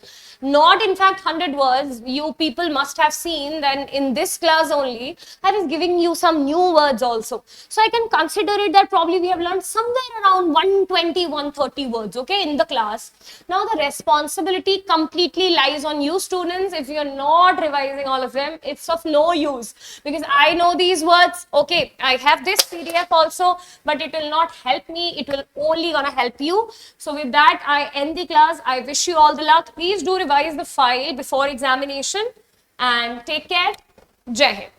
Not in fact 100 words. You people must have seen that in this class only I was giving you some new words also. So I can consider it that probably we have learned somewhere around 120, 130 words, okay, in the class. Now the responsibility completely lies on you students. If you're not revising all of them, it's of no use, because I know these words. Okay, I have this PDF also, but it will not help me. It will only gonna help you. So with that, I end the class. I wish you all the luck. Please do revise the file before examination and take care. Jai Hind.